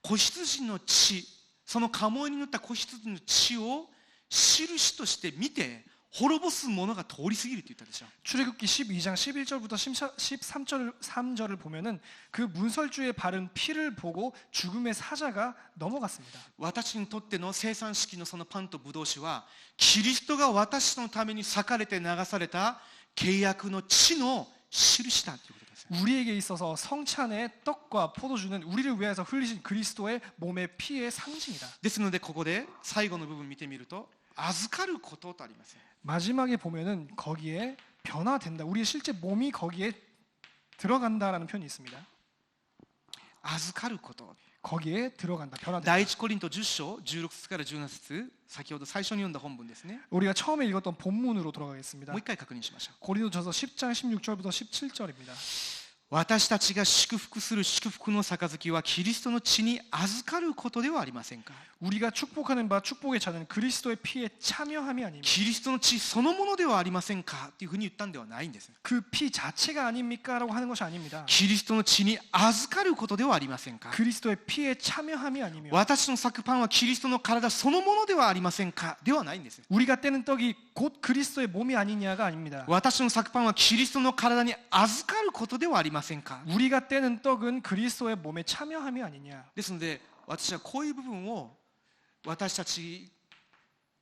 Speaker 1: 子羊の血、そのカモに塗った子羊の血を印として見て滅ぼす者が通り過ぎると言ったでしょう。
Speaker 2: 출애굽기 12장 11절부터 13절을 보면은 그 문설주에 바른 피를 보고 죽음의 사자가 넘어갔습니다.
Speaker 1: 私にとっての生産式のそのパンとブドウ酒はキリストが私のために裂かれて流された契約の血の印だということです。
Speaker 2: 우리에게 있어서 성찬의 떡과 포도주는 우리를 위해서 흘리신 그리스도의 몸의 피의 상징이다.
Speaker 1: ですのでここで最後の部分見てみると、預かることとあります。
Speaker 2: 마지막에 보면은 거기에 변화된다. 우리의 실제 몸이 거기에 들어간다라는 표현이 있습니다.
Speaker 1: 預かること。
Speaker 2: 거기에 들어간다. 변화된다.
Speaker 1: 第一コリント10章16節から17節、先ほど最初に読んだ本文ですね。
Speaker 2: 우리가 처음에 읽었던 본문으로 돌아가겠습니다.
Speaker 1: もう一回確認しましょう。
Speaker 2: 고린도전서 10장 16절부터 17절입니다.
Speaker 1: 私たちが祝福する祝福の杯はキリストの血に預かることではありませんか。
Speaker 2: 우리가 축복하는 바 축복의 잔은 그리스도의 피에 참여함이 아닙니까?
Speaker 1: キリストの血そのものではありませんかっていうふうに言ったんではないんです。
Speaker 2: 그 피 자체가 아닙니까라고 하는 것이 아닙니다.
Speaker 1: キリストの血に預かることではありませんか。
Speaker 2: 그리스도의 피에 참여함이 아니며
Speaker 1: 私の裂くパンはキリストの体そのものではありませんかではないんです。
Speaker 2: 우리가 떼는 떡이 곧 그리스도의 몸이 아니냐가 아닙니다.
Speaker 1: 私の裂くパンはキリストの体に預かることではありませんか。
Speaker 2: 우리가 떼는 떡은 그리스도의 몸에 참여함이 아니냐.
Speaker 1: ですので私はこういう部分を私たち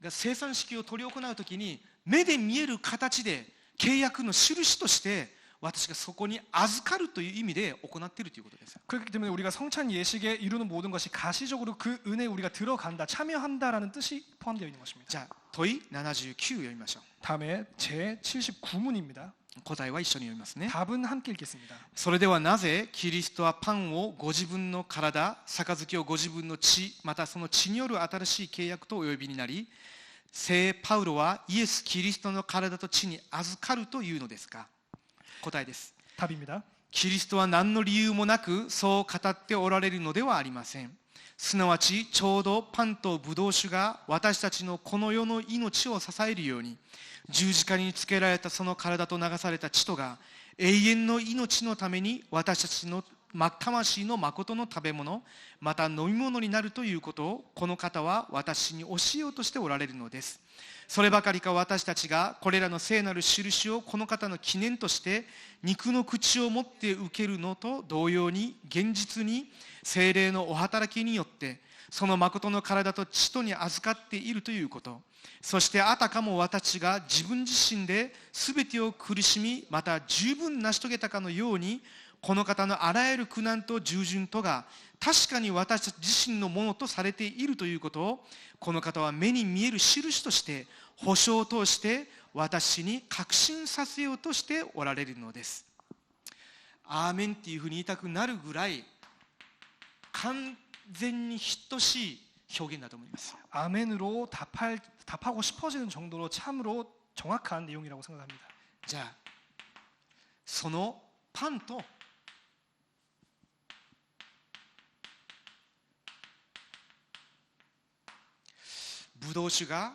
Speaker 1: が生産式を執り行うときに目で見える形で契約の印として私がそこに預かるという意味で行っているということです。
Speaker 2: 그렇기 때문에 우리가 성찬 예식에 이루는 모든 것이 가시적으로 그 은혜에 우리가 들어간다, 참여한다라는 뜻이 포함되어 있는 것입니다.
Speaker 1: じゃあ問い79読みましょう。
Speaker 2: 다음에 제 79문입니다.
Speaker 1: 答えは一緒に読みますね。
Speaker 2: 답은 함께 읽겠습니다.
Speaker 1: それではなぜキリストはパンをご自分の体、杯をご自分の血、またその血による新しい契約とお呼びになり、聖パウロはイエス・キリストの体と血に預かるというのですか。答えです。
Speaker 2: 답입니다.
Speaker 1: キリストは何の理由もなくそう語っておられるのではありません。すなわちちょうどパンとブドウ酒が私たちのこの世の命を支えるように、十字架につけられたその体と流された血とが永遠の命のために私たちの魂の誠の食べ物、また飲み物になるということをこの方は私に教えようとしておられるのです。そればかりか私たちがこれらの聖なる印をこの方の記念として肉の口を持って受けるのと同様に、現実に聖霊のお働きによってその誠の体と血とに預かっているということ、そしてあたかも私が自分自身で全てを苦しみまた十分成し遂げたかのように、この方のあらゆる苦難と従順とが確かに私たち自身のものとされているということを、この方は目に見える印として保証を通して私に確信させようとしておられるのです。アーメンっていうふうに言いたくなるぐらい完全に等しい表現だと思います。
Speaker 2: 아멘으로 답하고 싶어지는 정도로 참으로 정확한 내용이라고 생각합니다.
Speaker 1: じゃあそのパンとブドウ酒が、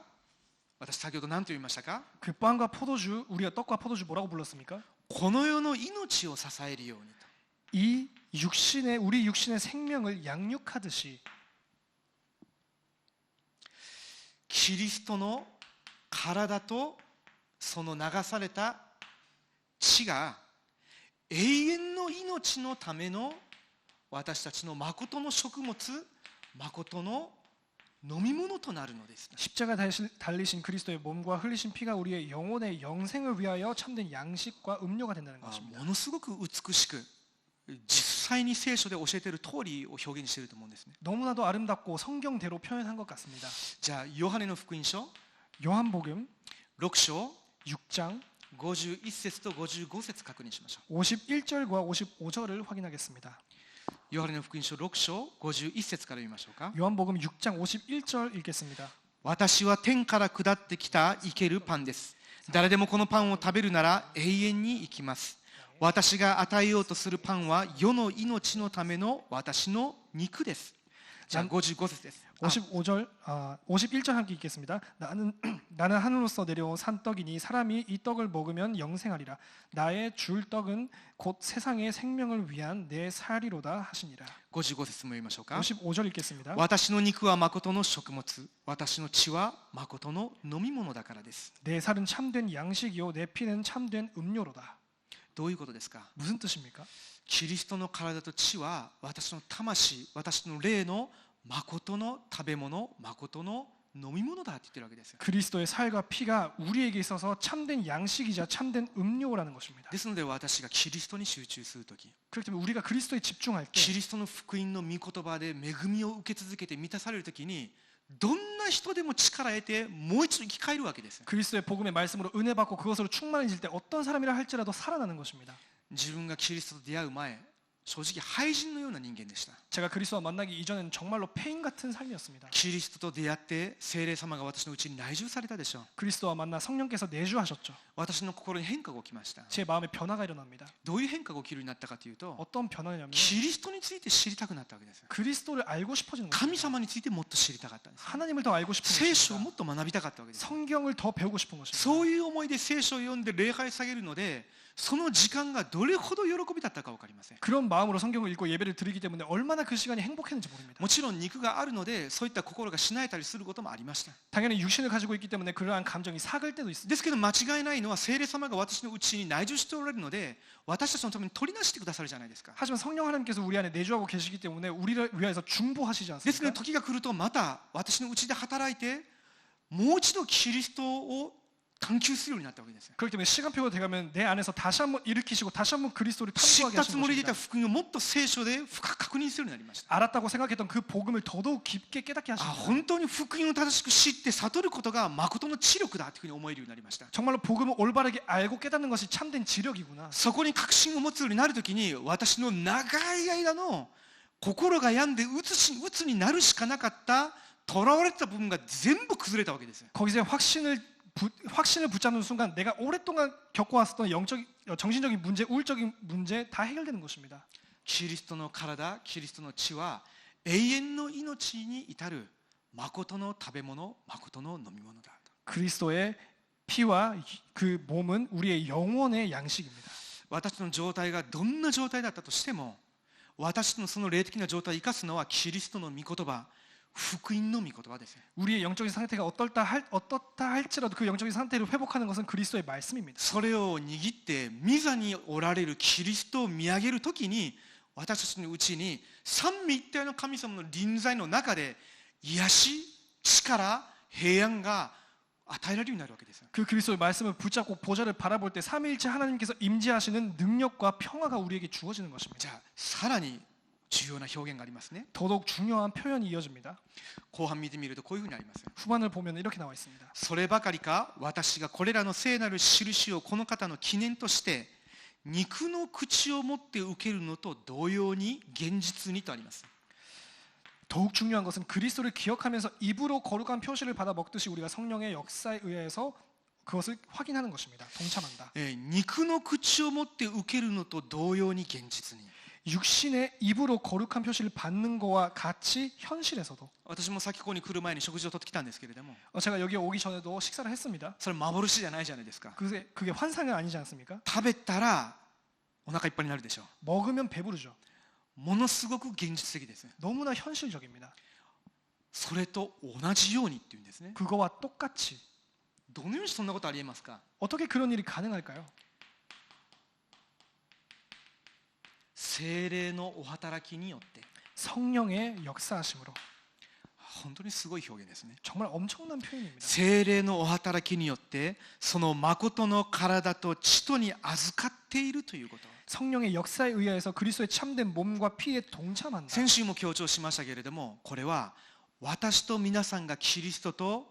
Speaker 1: 私先ほど何と言いましたか？
Speaker 2: 그 빵과 포도주, 우리가 떡과 포도주 뭐라고 불렀습니까?
Speaker 1: この世の命を支えるようにと。
Speaker 2: 이 우리 육신의 생명을 양육하듯이
Speaker 1: キリストの体とその流された血が永遠の命のための私たちの誠の食物、誠の飲み物となるのです。
Speaker 2: 십자가 달리신 그리스도의 몸과 흘리신 피가 우리의 영혼의 영생을 위하여 참된 양식과 음료가 된다는 것입니다.
Speaker 1: ものすごく美しく実際に聖書で教えている通りを表現していると思うんですね。
Speaker 2: 너무나도 아름답고 성경대로 표현한 것 같습니다.
Speaker 1: じゃあヨハネの福音書
Speaker 2: 요한복음
Speaker 1: 6章
Speaker 2: 6장
Speaker 1: 51節と55節確認しましょう。
Speaker 2: 51절과 55절을 확인하겠습니다.
Speaker 1: ヨハネの福音書6章51節から読みましょうか。
Speaker 2: 요한복음 6장 51절 읽겠습니다.
Speaker 1: 私は天から下ってきた生けるパンです。誰でもこのパンを食べるなら永遠に生きます。私が与えようとするパンは世の命のための私の肉です。じゃあ55節です。
Speaker 2: 51절 함께 읽겠습니다. 나는 하늘로서 내려온 산떡이니 사람이 이 떡을 먹으면 영생하리라. 나의 줄 떡은 곧 세상의 생명을 위한 내 살이로다 하시니라.
Speaker 1: 55節も読みましょうか。
Speaker 2: 55절 읽겠습니다.
Speaker 1: 私の肉は誠の食物、私の血は誠の飲み物だからです。
Speaker 2: 내 살은 참된 양식이요 내 피는 참된 음료로다.
Speaker 1: どういうことですか？
Speaker 2: 무슨 뜻입니까?
Speaker 1: キリストの体と血は私の魂、私の霊の誠の食べ物、誠の飲み物だって言ってるわけですよ。
Speaker 2: 그리스도의 살과 피가 우리에게 있어서 참된 양식이자 참된 음료라는 것입니다.
Speaker 1: ですので私がキリストに集中するとき、
Speaker 2: 그렇기 때문에 우리가 그리스도에 집중할 때
Speaker 1: キリストの福音の御言葉で恵みを受け続けて満たされるときに、どんな人でも力を得てもう一度生き返るわけです。
Speaker 2: 그리스도의 복음의 말씀으로 은혜 받고 그것으로 충만해질 때 어떤 사람이라 할지라도 살아나는 것입니다.
Speaker 1: 自分がキリストと出会う前、正直廃人のような人間でした。
Speaker 2: 제가 그리스도와 만나기 이전에는 정말로 폐인 같은 삶이었습니다.
Speaker 1: キリストと出会って聖霊様が私のうちに内住されたでしょう。
Speaker 2: 그리스도와 만나 성령께서 내주하셨죠.
Speaker 1: 私の心に変化が起きました。
Speaker 2: 제 마음에 변화가 일어납니다.
Speaker 1: どういう変化が起きるようになったかというと、
Speaker 2: 어떤 변화냐면
Speaker 1: キリストについて知りたくなったわけです。
Speaker 2: 그리스도를 알고 싶어지는
Speaker 1: 神
Speaker 2: 것입니다.
Speaker 1: 様についてもっと知りたかったんです。
Speaker 2: 하나님을 더 알고 싶은
Speaker 1: 聖書を
Speaker 2: 것입니다.
Speaker 1: もっと学びたかったわけです。
Speaker 2: 성경을 더 배우고 싶은 것입니다.
Speaker 1: そういう思いで聖書を読んで礼拝下げるので、その時間がどれほど喜びだったか分かりません。
Speaker 2: 그런 마음으로 성경을 읽고 예배를 드리기 때문에 얼마나 그 시간이 행복했는지 모릅니다.
Speaker 1: もちろん肉があるのでそういった心がしなえたりすることもありました。
Speaker 2: 당연히 육신을 가지고 있기 때문에 그러한 감정이 삭을 때도 있습니다.
Speaker 1: ですけど間違いないのは聖霊様が私のうちに内住しておられるので、私たちのために取りなしてくださるじゃないですか。
Speaker 2: 하지만 성령 하나님께서 우리 안에 내주하고 계시기 때문에 우리를 위하여서 중보하시지
Speaker 1: ですけど
Speaker 2: 않습니까?
Speaker 1: 時が来るとまた私のうちで働いてもう一度キリストを探求するようになったわけです。
Speaker 2: 그렇기 때문에 시간표가 돼가면 내 안에서 다시 한번 일으키시고 다시 한번 그리스도를
Speaker 1: 知っ
Speaker 2: 탐구하게
Speaker 1: たつ
Speaker 2: 하시는
Speaker 1: もりでいた
Speaker 2: 것입니다.
Speaker 1: 福音をもっと聖書で深く確認するようになりました。
Speaker 2: 알았다고 생각했던 그 복음을 더더욱 깊게 깨닫게
Speaker 1: あ、
Speaker 2: 하십니다.
Speaker 1: 本当に福音を正しく知って悟ることが誠の知力だというふうに思えるようになりました。
Speaker 2: 정말로 복음을 올바르게 알고 깨닫는 것이 참된 지력이구나.
Speaker 1: そこに確信を持つようになるときに、私の長い間の心が病んで鬱になるしかなかった囚われてた部分が全部崩れたわけです。
Speaker 2: 거기서 확신을 붙잡는 순간 내가 오랫동안 겪어왔었던 정신적인 문제, 우울적인 문제 다 해결되는 것입니다.
Speaker 1: キリストの体、キリストの血は永遠の命に至る誠の食べ物、誠の飲み物だ。
Speaker 2: 그리스도의 피와 그 몸은 우리의 영혼의 양식입니다.
Speaker 1: 私の状態がどんな状態だったとしても、私のその霊的な状態を生かすのはキリストの御言葉、福音の御言葉です。
Speaker 2: 우리의 영적인 상태가 어떻다 할지라도 그 영적인 상태를 회복하는 것은 그리스도의 말씀입니다.
Speaker 1: それを握って御座におられるキリストを見上げるときに、私たちのうちに三位一体の神様の臨在の中で癒し、力、平安が与えられるようになるわけです。
Speaker 2: 그 그리스도의 말씀을 붙잡고 보좌를 바라볼 때 삼위일체 하나님께서 임재하시는 능력과 평화가 우리에게 주어지는 것입니다.
Speaker 1: じゃあさらに重要な表現がありますね。
Speaker 2: 더더욱 중요한 표현이 이어집니다.
Speaker 1: 後半見てみるとこういうふうにあります。
Speaker 2: 후반을 보면 이렇게 나와 있습니다.
Speaker 1: そればかりか、私がこれらの聖なる印をこの方の記念として肉の口を持って受けるのと同様に現実にとあります。
Speaker 2: 더욱 중요한 것은 그리스도를 기억하면서 입으로 거룩한 표시를 받아 먹듯이 우리가 성령의 역사에 의해서 그것을 확인하는 것입니다. 동참한다.
Speaker 1: 肉の口を持って受けるのと同様に現実に。
Speaker 2: 육신의 입으로 거룩한 표시를 받는 것과 같이 현실에서도
Speaker 1: 私も先ここに来る前に食事をとってきたんですけれども、
Speaker 2: 제가 여기 오기 전에도 식사를 했습니다.
Speaker 1: それ幻じゃないじゃないですか。
Speaker 2: 그게 환상은 아니지 않습니까?
Speaker 1: 食べたらお腹いっぱいになるでしょう。
Speaker 2: 먹으면 배부르죠.
Speaker 1: ものすごく現実的です。
Speaker 2: 너무나 현실적입니다.
Speaker 1: それと同じようにっていうんですね。
Speaker 2: 그거와 똑같이
Speaker 1: どのようにそんなことありえますか。
Speaker 2: 어떻게 그런 일이 가능할까요?
Speaker 1: 聖霊のお働きによって。
Speaker 2: 성령의 역사하심으로.
Speaker 1: 本当にすごい表現ですね。
Speaker 2: 정말 엄청난 표현입니다.
Speaker 1: 聖霊のお働きによってその誠の体と血とに預かっているということ。
Speaker 2: 성령의 역사에 의해서 그리스도의 참된 몸과 피에 동참한다.
Speaker 1: 先週も強調しましたけれども、これは私と皆さんがキリストと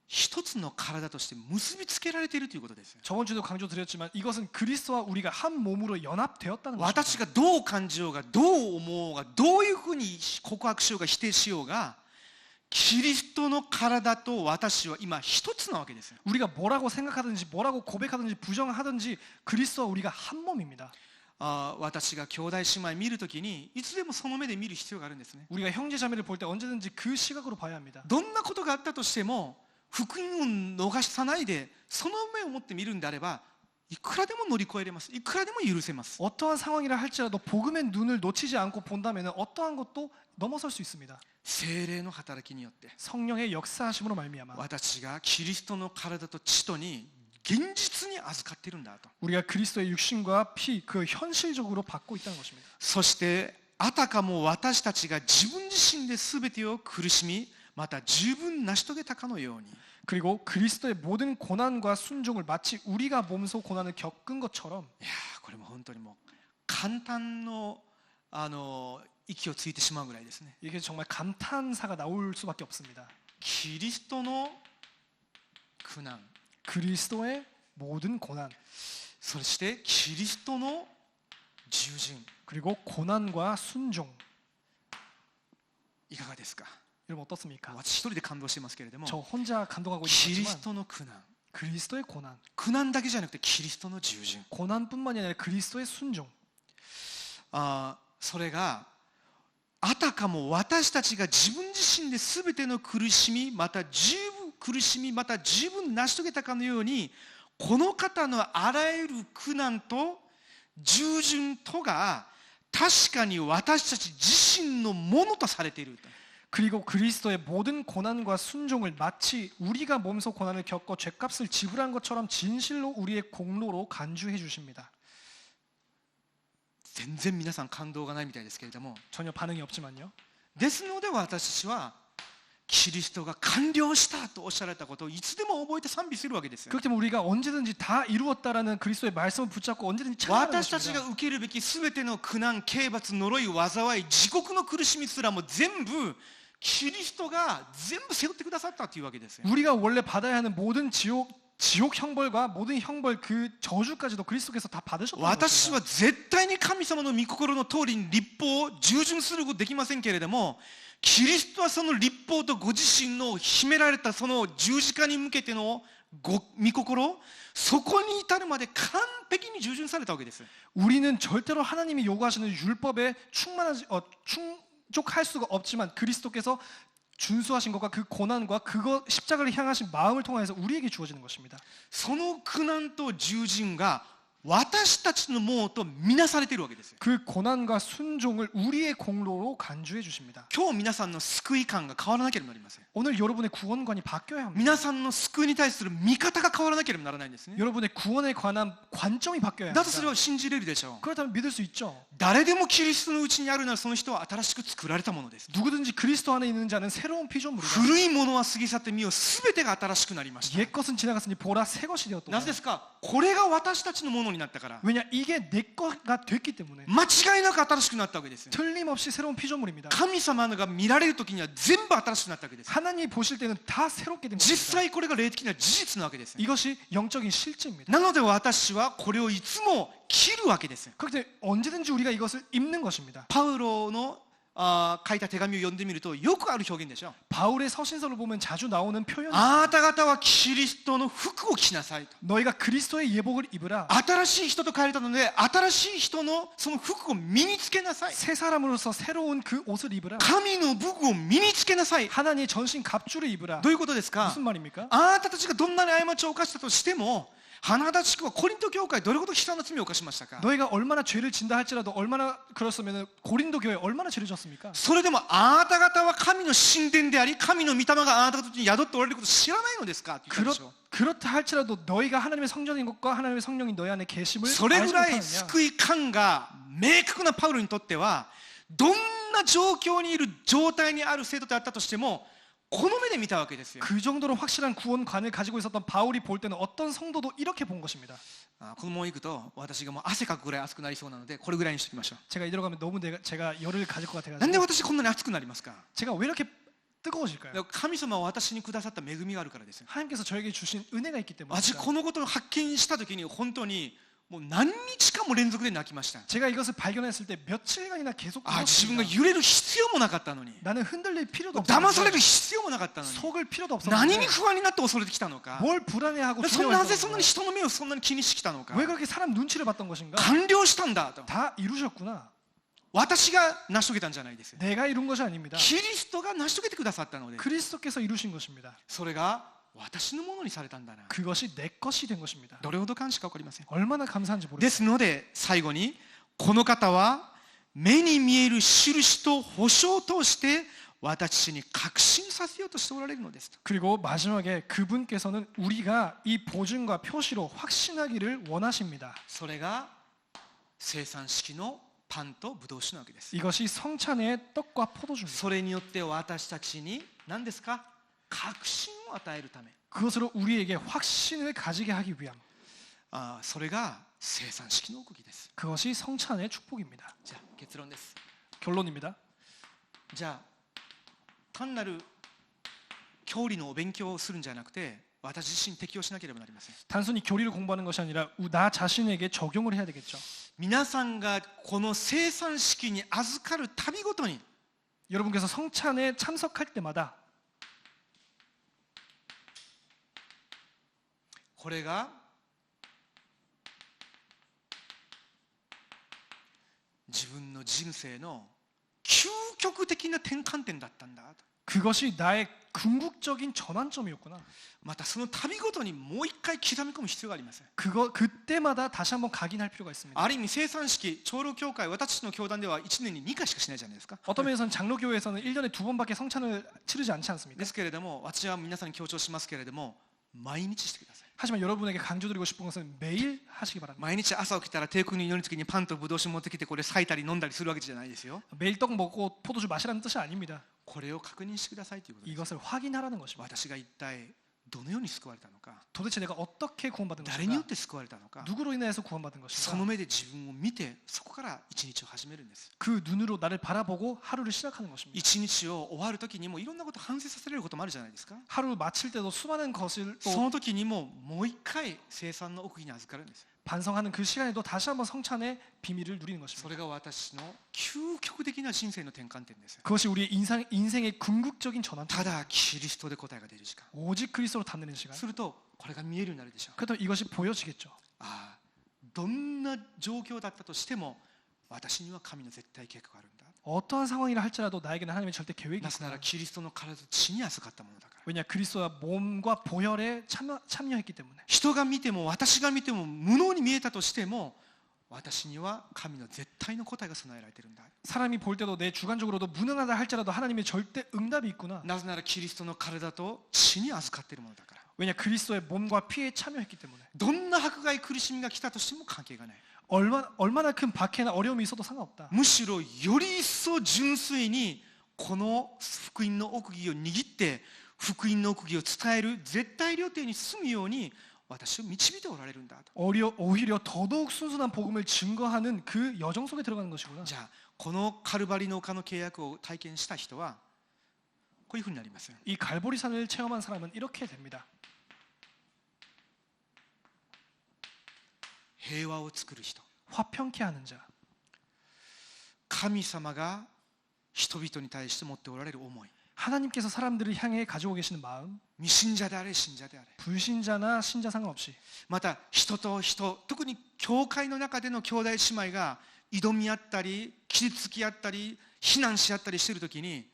Speaker 1: 一つの体として結びつけられているということです。
Speaker 2: 저번 주도 강조드렸지만 이것은 그리스도와 우리가 한 몸으로 연합되었다는 것입니다.
Speaker 1: 私がどう感じようがどう思おうがどういうふうに告白しようが否定しようが、キリストの体と私は今一つなわけです。
Speaker 2: 우리가 뭐라고 생각하든지 뭐라고 고백하든지 부정하든지 그리스도와 우리가 한 몸입니다.
Speaker 1: 私が兄弟姉妹見るときにいつでもその目で見る必要があるんですね。
Speaker 2: 우리가 형제자매를 볼 때 언제든지 그 시각으로 봐야 합니다.
Speaker 1: どんなことがあったとしても福音を逃さないでその目を持って見るんであれば、いくらでも乗り越えれます。いくらでも許せます。
Speaker 2: 어떠한 상황이라 할지라도 복음의 눈을 놓치지 않고 본다면 어떠한 것도 넘어설 수 있습니다.
Speaker 1: 聖霊の働きによって
Speaker 2: 성령의 역사하심으로 말미암아
Speaker 1: 私がキリストの体と血とに現実に預かっているんだと。
Speaker 2: 우리가 그리스도의 육신과 피 그 현실적으로 받고 있다는 것입니다.
Speaker 1: そしてあたかも私たちが自分自身で全てを苦しみまた十分成し遂げたかのように。
Speaker 2: 그리고 그리스도의 모든 고난과 순종을 마치 우리가 몸소 고난을 겪은 것처럼.
Speaker 1: いやこれも本当にもう簡単の息をついてしまうぐらいですね。
Speaker 2: 이게 정말 감탄사가 나올 수밖에 없습니다.
Speaker 1: キリストの苦難、
Speaker 2: 그리스도의 모든 고난,
Speaker 1: そしてキリストの従順、
Speaker 2: 그리고 고난과 순종.
Speaker 1: いかがですか。
Speaker 2: 여러분 어떻습니까?
Speaker 1: 私一人で感動していますけれども、
Speaker 2: 저 혼자 감동하고
Speaker 1: キリ
Speaker 2: 있지만
Speaker 1: ストの苦難、
Speaker 2: 그리스도의 고난,
Speaker 1: 苦難だけじゃなくてキリストの従順、
Speaker 2: 고난뿐만이 아니라 그리스도의 순종.
Speaker 1: それがあたかも私たちが自分自身で全ての苦しみまた十分成し遂げたかのように、この方のあらゆる苦難と従順とが確かに私たち自身のものとされている。
Speaker 2: 그리고 그리스도의 모든 고난과 순종을 마치 우리가 몸소 고난을 겪어 죄값을 지불한 것처럼 진실로 우리의 공로로 간주해 주십니다.
Speaker 1: 全然皆さん感動がないみたいですけれども、
Speaker 2: 전혀 반응이 없지만요.
Speaker 1: ですので私たちはキリストが完了したとおっしゃられたことをいつでも覚えて賛美するわけですよ。
Speaker 2: 그렇기 때문에 우리가 언제든지 다 이루었다라는 그리스도의 말씀을 붙잡고 언제든지 찬양하는
Speaker 1: 私たちが
Speaker 2: 것입니다.
Speaker 1: 受けるべきすべての苦難、刑罰、呪い、災い、地獄の苦しみすらも全部キリストが全部背負ってくださったというわけですよ。
Speaker 2: 우리가 원래 받아야 하는 모든 지옥 형벌과 모든 형벌 그 저주까지도 그리스도께서 다 받으셨다는
Speaker 1: 私
Speaker 2: 것입니다.
Speaker 1: は絶対に神様の御心の通りに立法を従順することできませんけれども、キリストはその立法とご自身の秘められたその十字架に向けての御心、そこに至るまで完璧に従順されたわけです。
Speaker 2: 우리는 절대로 하나님이 요구하시는 율법에 충족할 수가 없지만 그리스도께서 준수하신 것과 그 고난과 그거 십자가를 향하신 마음을 통해서 우리에게 주어지는 것입니다.
Speaker 1: その苦難と従順が私たちのものとみなされているわけですよ。
Speaker 2: 그 고난과 순종을 우리의 공로로 간주해 주십니다.
Speaker 1: 今日皆さんの救い感が変わらなければなりません。
Speaker 2: 오늘 여러분의 구원관이 바뀌어야 합니다.
Speaker 1: 皆さんの救いに対する見方が変わらなければならないんですね。
Speaker 2: 여러분의 구원에 관한 관점이 바뀌어야
Speaker 1: だとすれ
Speaker 2: 합니다.
Speaker 1: ば信じれるでしょう。
Speaker 2: 그렇다면 믿을 수 있죠.
Speaker 1: 誰でもキリストのうちにあるならその人は新しく作られたものです。
Speaker 2: 누구든지 그리스도 안에 있는 자는 새로운 피조물이다.
Speaker 1: 古いものは過ぎ去ってみよう、すべてが新しくなりました。
Speaker 2: 옛 것은 지나갔으니 보라 새 것이 되었다.
Speaker 1: なぜですか？これが私たちのものになったから。
Speaker 2: 왜냐 이게 내 거가 됐기 때문에
Speaker 1: 間違いなく新しくなったわけですよ。
Speaker 2: 틀림없이 새로운 피조물입니다.
Speaker 1: 神様が見られるときには全部新しくなったわけです。
Speaker 2: 하나님이 보실 때는 다 새롭게 된
Speaker 1: 実
Speaker 2: 것입니다.
Speaker 1: 際これが霊的な事実なわけですよ。
Speaker 2: 이것이 영적인 실제입니다.
Speaker 1: なので私はこれをいつも切るわけですよ。
Speaker 2: 그렇기 때문에 언제든지 우리가 이것을 입는 것입니다.
Speaker 1: パウロの書いた手紙を読んでみるとよくある表現でしょ。
Speaker 2: 바울의 서신서를 보면 자주 나오는 표현이
Speaker 1: あなた方はキリストの服を着なさいと。
Speaker 2: 너희가 그리스도의 예복을 입으라.
Speaker 1: 新しい人と変えられたので新しい人のその服を身につけなさい。
Speaker 2: 새 사람으로서 새로운 그 옷을 입으라.
Speaker 1: 神の武具を身につけなさい。
Speaker 2: 하나님의 전신 갑주를 입으라.
Speaker 1: どういうことですか？
Speaker 2: 무슨 말입니까?
Speaker 1: あなたたちがどんなに過ちを犯したとしても、花立ちくはコリント教会どれほど悲惨な罪を犯しましたか？
Speaker 2: 너희가 얼마나 죄를 진다 할지라도 얼마나 그렇으면 고린도 교회 얼마나 죄를 졌습니까?
Speaker 1: それでもあなた方は神の神殿であり神の御霊があなた方に宿っておられることを知らないのですかって言ったでしょ。
Speaker 2: 그렇다 할지라도 너희가 하나님의 성전인 것과 하나님의 성령이 너희 안에 계심을
Speaker 1: それ
Speaker 2: 알지
Speaker 1: ぐらい
Speaker 2: 못하느냐?
Speaker 1: 救い感が明確なパウロにとっては、どんな状況にいる状態にある生徒であったとしてもこの目で見たわけですよ。
Speaker 2: 그 정도로 확실한 구원관을 가지고 있었던 바울이 볼 때는 어떤 성도도 이렇게 본 것입니다.
Speaker 1: このまま行くと私がもう汗かくぐらい熱くなりそうなのでこれぐらいにしておきましょう。
Speaker 2: 제가 이대로 가면 너무 제가 열을 가질 것
Speaker 1: なんで
Speaker 2: 같아가지고
Speaker 1: 私こんなに熱くなりますか？
Speaker 2: 제가 왜 이렇게 뜨거워질까요?
Speaker 1: 神様は私にくださった恵みがあるからですよ。
Speaker 2: 하나님께서 저에게 주신 은혜가 있기
Speaker 1: 私
Speaker 2: 때문입니다.
Speaker 1: このことを発見した時に本当にもう何日間も連続で泣きました。
Speaker 2: 제가 이것을 발견했을 때 며칠간이나 계속
Speaker 1: 自分が
Speaker 2: 울었습니다.
Speaker 1: 揺れる必要もなかったのに、
Speaker 2: 나는 흔들릴 필요도
Speaker 1: 騙される
Speaker 2: 없었는데
Speaker 1: 必要もなかったのに、
Speaker 2: 속을 필요도
Speaker 1: 何
Speaker 2: 없었는데
Speaker 1: に不安になって恐れてきたのか、
Speaker 2: 뭘 불안해하고
Speaker 1: なぜそんなに
Speaker 2: 두려워했던
Speaker 1: 人の目をそんなに気にしてきたのか、
Speaker 2: 왜 그렇게 사람 눈치를 봤던 것인가?
Speaker 1: 完了したんだと。
Speaker 2: 다 이루셨구나.
Speaker 1: 私が成し遂げたんじゃないですよ。
Speaker 2: 내가 이룬 것이 아닙니다.
Speaker 1: キリストが成し遂げてくださったので、
Speaker 2: 그리스도께서 이루신 것입니다.
Speaker 1: それが私のものにされたんだな。
Speaker 2: 그것이 내 것이 된 것입니다.
Speaker 1: どれほど感謝か分かりません。
Speaker 2: 얼마나 감사한지
Speaker 1: で
Speaker 2: 모르겠어요.
Speaker 1: すので最後にこの方は目に見える印と保証を通して私に確信させようとしておられるのですと。
Speaker 2: 그리고 마지막에 그분께서는 우리가 이 보증과 표시로 확신하기를 원하십니다.
Speaker 1: それが生産式のパンとブドウ酒なわけです。
Speaker 2: 이것이 성찬의 떡과 포도주입니다.
Speaker 1: それによって私たちに何ですか？確信を与えるため。
Speaker 2: 그것으로 우리에게 확신을 가지게 하기 위함.
Speaker 1: それが生産式の奥義です。
Speaker 2: 그것이 성찬의 축복입니다.
Speaker 1: じゃあ結論です。
Speaker 2: 결론입니다.
Speaker 1: じゃあ単なる教理のお勉強をするんじゃなくて私自身適用しなければなりません。
Speaker 2: 단순히 교리를 공부하는 것이 아니라 나 자신에게 적용을 해야 되겠죠.
Speaker 1: 皆さんがこの生産式に預かる度ごとに
Speaker 2: 여러분께서 성찬에 참석할 때마다
Speaker 1: これが自分の人生の究極的な転換点だったんだ。
Speaker 2: 그것이 나의 궁극적인 전환점이었구나.
Speaker 1: またその度ごとにもう一回刻み込む必要があります。
Speaker 2: 그때마다 다시 한번 각인할 필요가 있습니다.
Speaker 1: ある意味生産式長老教会私たちの教団では1年に2回しかしないじゃないですか。
Speaker 2: 어떤 면에서는 장로교회에서는 1년에 2번밖에 성찬을 치르지 않지
Speaker 1: で
Speaker 2: 않습니까?
Speaker 1: すけれども私は皆さんに強調しますけれども毎日してください。
Speaker 2: 하지만 여러분에게 강조드리고 싶은 것은 매일 하시기 바랍니다.
Speaker 1: 毎日朝起きたら帝国に祈りつきにパンとブドウ酒持ってきてこれ裂いたり飲んだりするわけじゃないですよ。
Speaker 2: 매일 떡 먹고 포도주 마시라는 뜻이 아닙니다.
Speaker 1: これを確認してくださいということです。
Speaker 2: 이것을 확인하라는 것입니다.
Speaker 1: 私が一体どのように救われたのか、
Speaker 2: 도대체 내가 어떻게 구원받은
Speaker 1: 誰によっ
Speaker 2: 것인가?
Speaker 1: て救われたのか、
Speaker 2: 누구로 인해서 구원받은
Speaker 1: そ
Speaker 2: 것인가?
Speaker 1: の目で自分を見て、そこから一日を始めるんです。
Speaker 2: 그 눈으로 나를 바라보고 하루를 시작하는 것입니다.
Speaker 1: 一日を終わる時にもいろんなこと反省させられることもあるじゃないですか。
Speaker 2: 하루 마칠 때도 수많은 것을
Speaker 1: そ
Speaker 2: 또
Speaker 1: の時にももう一回生産の奥義に預かるんです。
Speaker 2: 반성하는 그 시간에도 다시 한번 성찬의 비밀을 누리는 것입니다.
Speaker 1: それが私の究極的な人生の転換点です。
Speaker 2: 그것이 우리의 인생의 궁극적인
Speaker 1: た
Speaker 2: 전환점.
Speaker 1: だキリストで答えが出る時間。
Speaker 2: 오직 그리스도로 닿는 시간.
Speaker 1: するとこれが見えるようになるでしょう。
Speaker 2: 그래도 이것이 보여지겠죠.
Speaker 1: ああ、どんな状況だったとしても私には神の絶対計画があるんだ。
Speaker 2: 어떠한 상황이라 할지라도 나에게는 하나님의 절대 계획이
Speaker 1: なぜなら
Speaker 2: 있구나.
Speaker 1: キリストの体と血に預かったものだから。
Speaker 2: 왜냐 그리스도가 몸과 보혈에 참여했기 때문에.
Speaker 1: 人が見ても私が見ても無能に見えたとしても、私には神の絶対の答えが備えられているんだ。
Speaker 2: 사람이 볼 때도 내 주관적으로도 무능하다 할지라도 하나님의 절대 응답이 있구나.
Speaker 1: なぜならキリストの体と血に預かっているものだから。
Speaker 2: 왜냐 그리스도의 몸과 피에 참여했기 때문에.
Speaker 1: どんな迫害苦しみが来たとしても関係がない。
Speaker 2: 얼마나 큰 박해나 어려움이 있어도 상관없다.
Speaker 1: むしろより一層純粋にこの福音の奥義を握って福音の奥義を伝える絶対領定に進むように私を導いておられるんだと。
Speaker 2: 오히려 더더욱 순수한 복음을 증거하는 그 여정 속에 들어가는 것이구나.
Speaker 1: じゃあこのカルバリの丘の契約を体験した人はこういうふうになります。
Speaker 2: 이 갈보리산을 체험한 사람은 이렇게 됩니다.
Speaker 1: 平和を作る人、
Speaker 2: 화평케 하는 자.
Speaker 1: 神様が人々に対して持っておられる思い、
Speaker 2: 하나님께서 사람들을 향해 가지고 계시는 마음,
Speaker 1: 未信者であれ信者であれ、
Speaker 2: 불신자나 신자 상관없이
Speaker 1: また人と人、特に教会の中での兄弟姉妹が挑み合ったり傷つき合ったり非難し合ったりしているときに、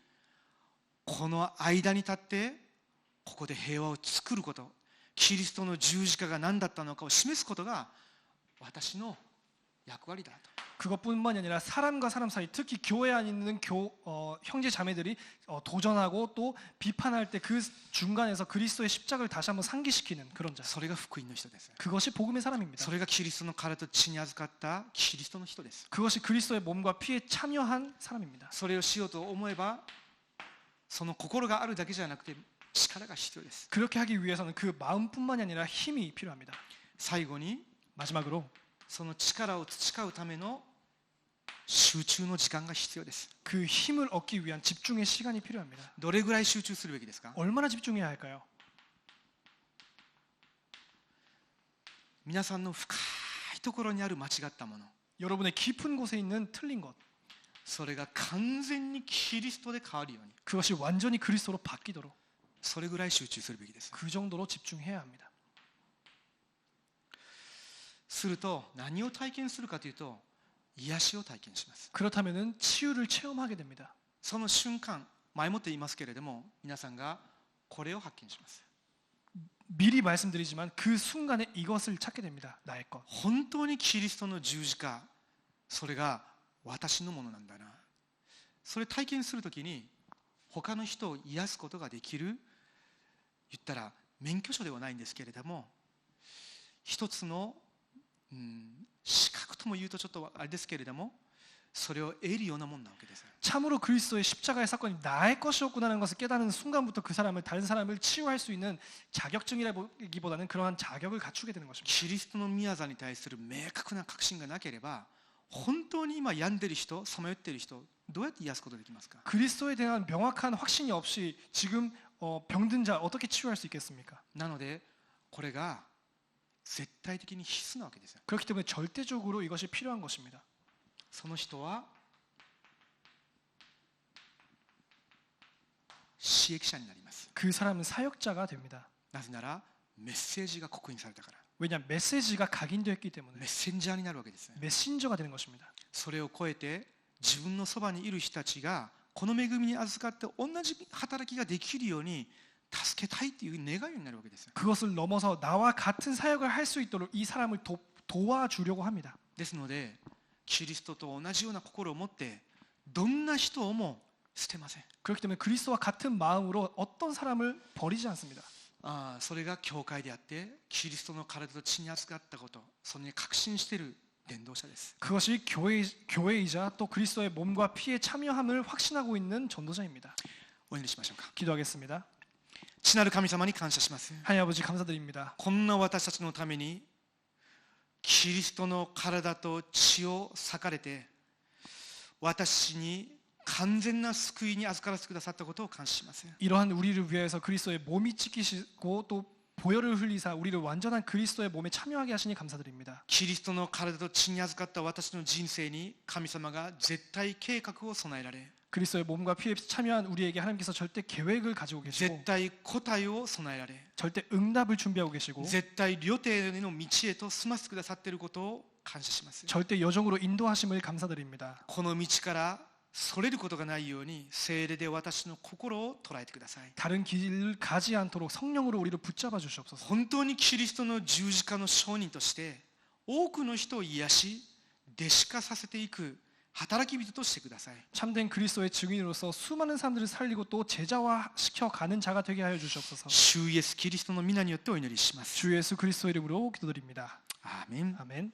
Speaker 1: この間に立ってここで平和を作ること、キリストの十字架が何だったのかを示すことが私の役割だと。
Speaker 2: 그것뿐만이 아니라 사람과 사람 사이, 특히 교회 안에 있는 형제 자매들이 도전하고 또 비판할 때 그 중간에서 그리스도의 십자가를 다시 한번 상기시키는 그런 자.
Speaker 1: それが福音の人です。
Speaker 2: 그것이 복음의 사람입니다.
Speaker 1: それがキリストの体と血に預かったキリストの人です。
Speaker 2: 그것이 그리스도의 몸과 피에 참여한 사람입니다.
Speaker 1: それをしようと思えばその心があるだけじゃなくて力が必要です。
Speaker 2: 그렇게 하기 위해서는 그 마음뿐만이 아니라 힘이 필요합니다.
Speaker 1: 最後に
Speaker 2: 마지막으로
Speaker 1: その力を培うための集中の時間が必要です。
Speaker 2: 그 힘을 얻기 위한 집중의 시간이 필요합니다.
Speaker 1: どれぐらい集中するべきですか？
Speaker 2: 얼마나 집중해야 할까요?
Speaker 1: 皆さんの深いところにある間違ったもの、
Speaker 2: 여러분의 깊은 곳에 있는 틀린 것,
Speaker 1: それが完全にキリストで変わるように、
Speaker 2: 그것이 완전히 그리스도로 바뀌도록
Speaker 1: それぐらい集中するべきです。
Speaker 2: 그 정도로 집중해야 합니다.
Speaker 1: すると何を体験するかというと癒しを体験します。
Speaker 2: 그렇다면은 치유를 체험하게 됩니다.
Speaker 1: その瞬間、前もって言いますけれども皆さんがこれを発見します。
Speaker 2: 미리 말씀드리지만 그 순간에 이것을 찾게 됩니다. 나의 것.
Speaker 1: 本当にキリストの十字架、それが私のものなんだな。それ体験するときに他の人を癒すことができる、言ったら免許証ではないんですけれども一つの資格とも言うとちょっとあれですけれどもそれを得るようなものなわけです。
Speaker 2: 참으로 그리스도의 십자가의 사건이 나의 것이었구나라는 것을 깨닫는 순간부터 그 사람을, 다른 사람을 치유할 수 있는 자격증이라기보다는 그러한 자격을 갖추게 되는 것입니다.
Speaker 1: キリストの御業に対する明確な確信がなければ本当に今病んでる人、さまよっている人、どうやって癒すことができますか？
Speaker 2: 그리스도에 대한 명확한 확신이 없이 지금 병든 자 어떻게 치유할 수 있겠습니까?
Speaker 1: なのでこれが絶対的に必須なわけですよ。
Speaker 2: 그렇기 때문에 절대적으로 이것이 필요한 것입니다.
Speaker 1: その人は使役者になります。
Speaker 2: 그 사람은 사역자가 됩니다.
Speaker 1: なぜならメッセージが刻印されたから。
Speaker 2: 왜냐 메시지가 각인되었기
Speaker 1: メ
Speaker 2: 때문에
Speaker 1: ッセンジャーになるわけです。
Speaker 2: 메신저가 되는 것입니다.
Speaker 1: それを超えて自分のそばにいる人たちがこの恵みに預かって同じ働きができるように助けたいという願いになるわけです。
Speaker 2: 그것을 넘어서 나와 같은 사역을 할 수 있도록 이 사람을 도와주려고 합니다.
Speaker 1: ですのでキリストと同じような心を持ってどんな人をも捨てません。
Speaker 2: 그렇기 때문에 그리스도와 같은 마음으로 어떤 사람을 버리지 않습니다.
Speaker 1: それが教会であってキリストの体と血に預かったこと、それに確信している伝道者です。
Speaker 2: 그것이 교회이자 또 그리스도의 몸과 피에 참여함을 확신하고 있는 전도자입니다.
Speaker 1: お祈りしましょうか。
Speaker 2: 기도하겠습니다.
Speaker 1: 父なる神様に感謝します。
Speaker 2: 하나님 아버지 감사드립니다.
Speaker 1: こんな私たちのためにキリストの体と血を裂かれて私に完全な救いに預からせてくださったことを感謝します。
Speaker 2: 이러한 우리를 위해서 그리스도의 몸이 찢기시고 또 보혈을 흘리사 우리를 완전한 그리스도의 몸에 참여하게 하시니 감사드립니다.
Speaker 1: キリストの体と血に預かった私の人生に神様が絶対計画を備えられ
Speaker 2: 그리스도의 몸과 피에 참여한 우리에게 하나님께서 절대 계획을 가지고 계시고
Speaker 1: 絶対答えを備えられ
Speaker 2: 절대 응답을 준비하고 계시고
Speaker 1: 絶対旅程への道へと進ませてくださっていることを感謝します。
Speaker 2: 절대 여정으로 인도하심을 감사드립니다.
Speaker 1: この道からそれることがないように聖霊で私の心を捉えてください。
Speaker 2: 다른 길을 가지 않도록 성령으로 우리를 붙잡아 주시옵소서.
Speaker 1: 本当にキリストの十字架の証人として多くの人を癒し弟子化させていく働き人としてください。
Speaker 2: 참된 그리스도의 증인으로서 수많은 사람들을 살리고 또 제자화시켜 가는 자가 되게 하여 주시옵소서.
Speaker 1: 主イエスキリストの皆によってお祈りします。
Speaker 2: 주 예수 그리스도 이름으로 기도드립니다.
Speaker 1: アーメン。
Speaker 2: 아멘.